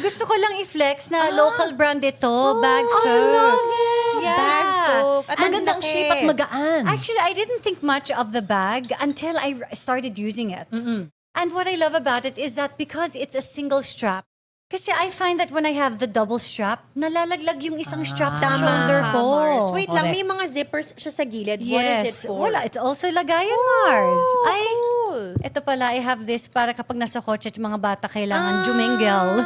[SPEAKER 2] Gusto ko lang i-flex na local brand ito, bag
[SPEAKER 1] I
[SPEAKER 2] soap.
[SPEAKER 1] love it!
[SPEAKER 2] Yeah.
[SPEAKER 3] Bag soap. At
[SPEAKER 1] Magandang
[SPEAKER 3] laki.
[SPEAKER 1] shape at magaan.
[SPEAKER 2] Actually, I didn't think much of the bag until I started using it. And what I love about it is that because it's a single strap, kasi I find that when I have the double strap, nalalaglag yung isang strap sa shoulder ko.
[SPEAKER 3] Mars. Wait lang,
[SPEAKER 1] Correct.
[SPEAKER 3] may mga zippers siya sa gilid. What
[SPEAKER 2] Yes.
[SPEAKER 3] is it for?
[SPEAKER 2] Wala, it's also lagayan, Mars. Ay,
[SPEAKER 3] Cool.
[SPEAKER 2] ito pala, I have this para kapag nasa kotse at yung mga bata kailangan jumingle.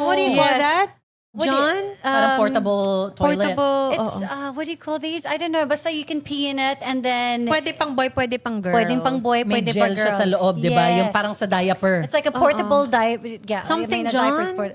[SPEAKER 3] What do you call
[SPEAKER 2] Yes.
[SPEAKER 3] that?
[SPEAKER 2] What do you-
[SPEAKER 3] John?
[SPEAKER 1] Parang portable toilet.
[SPEAKER 3] Portable.
[SPEAKER 2] It's, what do you call these? I don't know. Basta you can pee in it and then
[SPEAKER 3] Pwede pang boy, pwede pang girl.
[SPEAKER 2] pwedeng pang boy,
[SPEAKER 1] May
[SPEAKER 2] pwede
[SPEAKER 1] gel
[SPEAKER 2] pang girl.
[SPEAKER 1] siya sa loob, di ba? Yung
[SPEAKER 2] Yes.
[SPEAKER 1] parang sa diaper.
[SPEAKER 2] It's like a portable diaper. Yeah,
[SPEAKER 3] Something
[SPEAKER 2] I mean, a diaper's
[SPEAKER 3] John?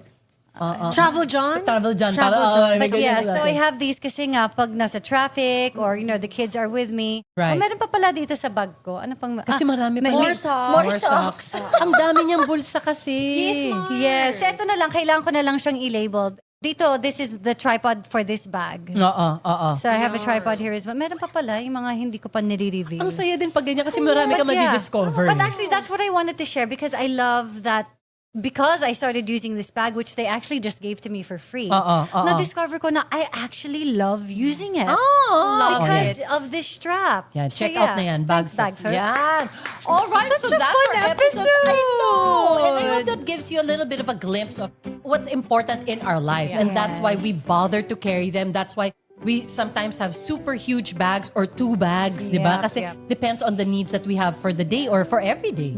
[SPEAKER 3] Travel John?
[SPEAKER 1] Travel John.
[SPEAKER 3] Travel
[SPEAKER 1] Para,
[SPEAKER 3] John.
[SPEAKER 1] may
[SPEAKER 2] But
[SPEAKER 1] ganyan
[SPEAKER 2] yeah,
[SPEAKER 1] na
[SPEAKER 2] so
[SPEAKER 1] natin.
[SPEAKER 2] I have these kasi nga pag nasa traffic or the kids are with me.
[SPEAKER 1] Right.
[SPEAKER 2] Oh, meron pa pala dito sa bag ko. Ano pang
[SPEAKER 1] Kasi marami pa.
[SPEAKER 3] More socks.
[SPEAKER 2] More socks.
[SPEAKER 1] Ang dami niyang bulsa kasi.
[SPEAKER 2] Yes, so ito na lang kailangan ko na lang siyang i-label. Dito, this is the tripod for this bag.
[SPEAKER 1] Oo.
[SPEAKER 2] So I have a tripod here as well. Meron pa pala yung mga hindi ko pa nire-reveal.
[SPEAKER 1] Ang saya din pag ganyan kasi marami ka
[SPEAKER 2] But yeah.
[SPEAKER 1] madi-discover.
[SPEAKER 2] But actually, that's what I wanted to share because I love that because I started using this bag, which they actually just gave to me for free,
[SPEAKER 1] Uh-uh.
[SPEAKER 2] na-discover ko na I actually love using it.
[SPEAKER 1] Oh,
[SPEAKER 2] Because of this strap.
[SPEAKER 1] Yan,
[SPEAKER 2] So,
[SPEAKER 1] check out na yan.
[SPEAKER 2] Thanks, Bagfer.
[SPEAKER 1] Yan. All right, so
[SPEAKER 3] Such a
[SPEAKER 1] that's
[SPEAKER 3] fun
[SPEAKER 1] our episode. I know. And I
[SPEAKER 3] episode.
[SPEAKER 1] hope that gives you a little bit of a glimpse of what's important in our lives. And that's why we bother to carry them. That's why we sometimes have super huge bags or 2 bags, di ba? Kasi depends on the needs that we have for the day or for every day.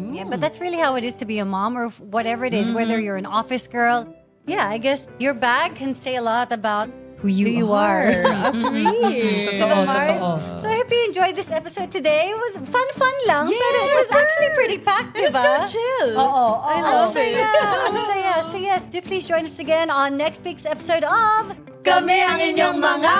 [SPEAKER 2] Yeah, but that's really how it is to be a mom or whatever it is, whether you're an office girl. Yeah, I guess your bag can say a lot about
[SPEAKER 3] Who you
[SPEAKER 2] are.
[SPEAKER 1] Totoo,
[SPEAKER 2] Mars.
[SPEAKER 1] totoo.
[SPEAKER 2] So I hope you enjoyed this episode today. It was fun lang, but it was actually pretty packed, diba?
[SPEAKER 3] chill.
[SPEAKER 1] Oo,
[SPEAKER 2] I love it. Ang saya. So yes, do please join us again on next week's episode of
[SPEAKER 1] Kami ang inyong mga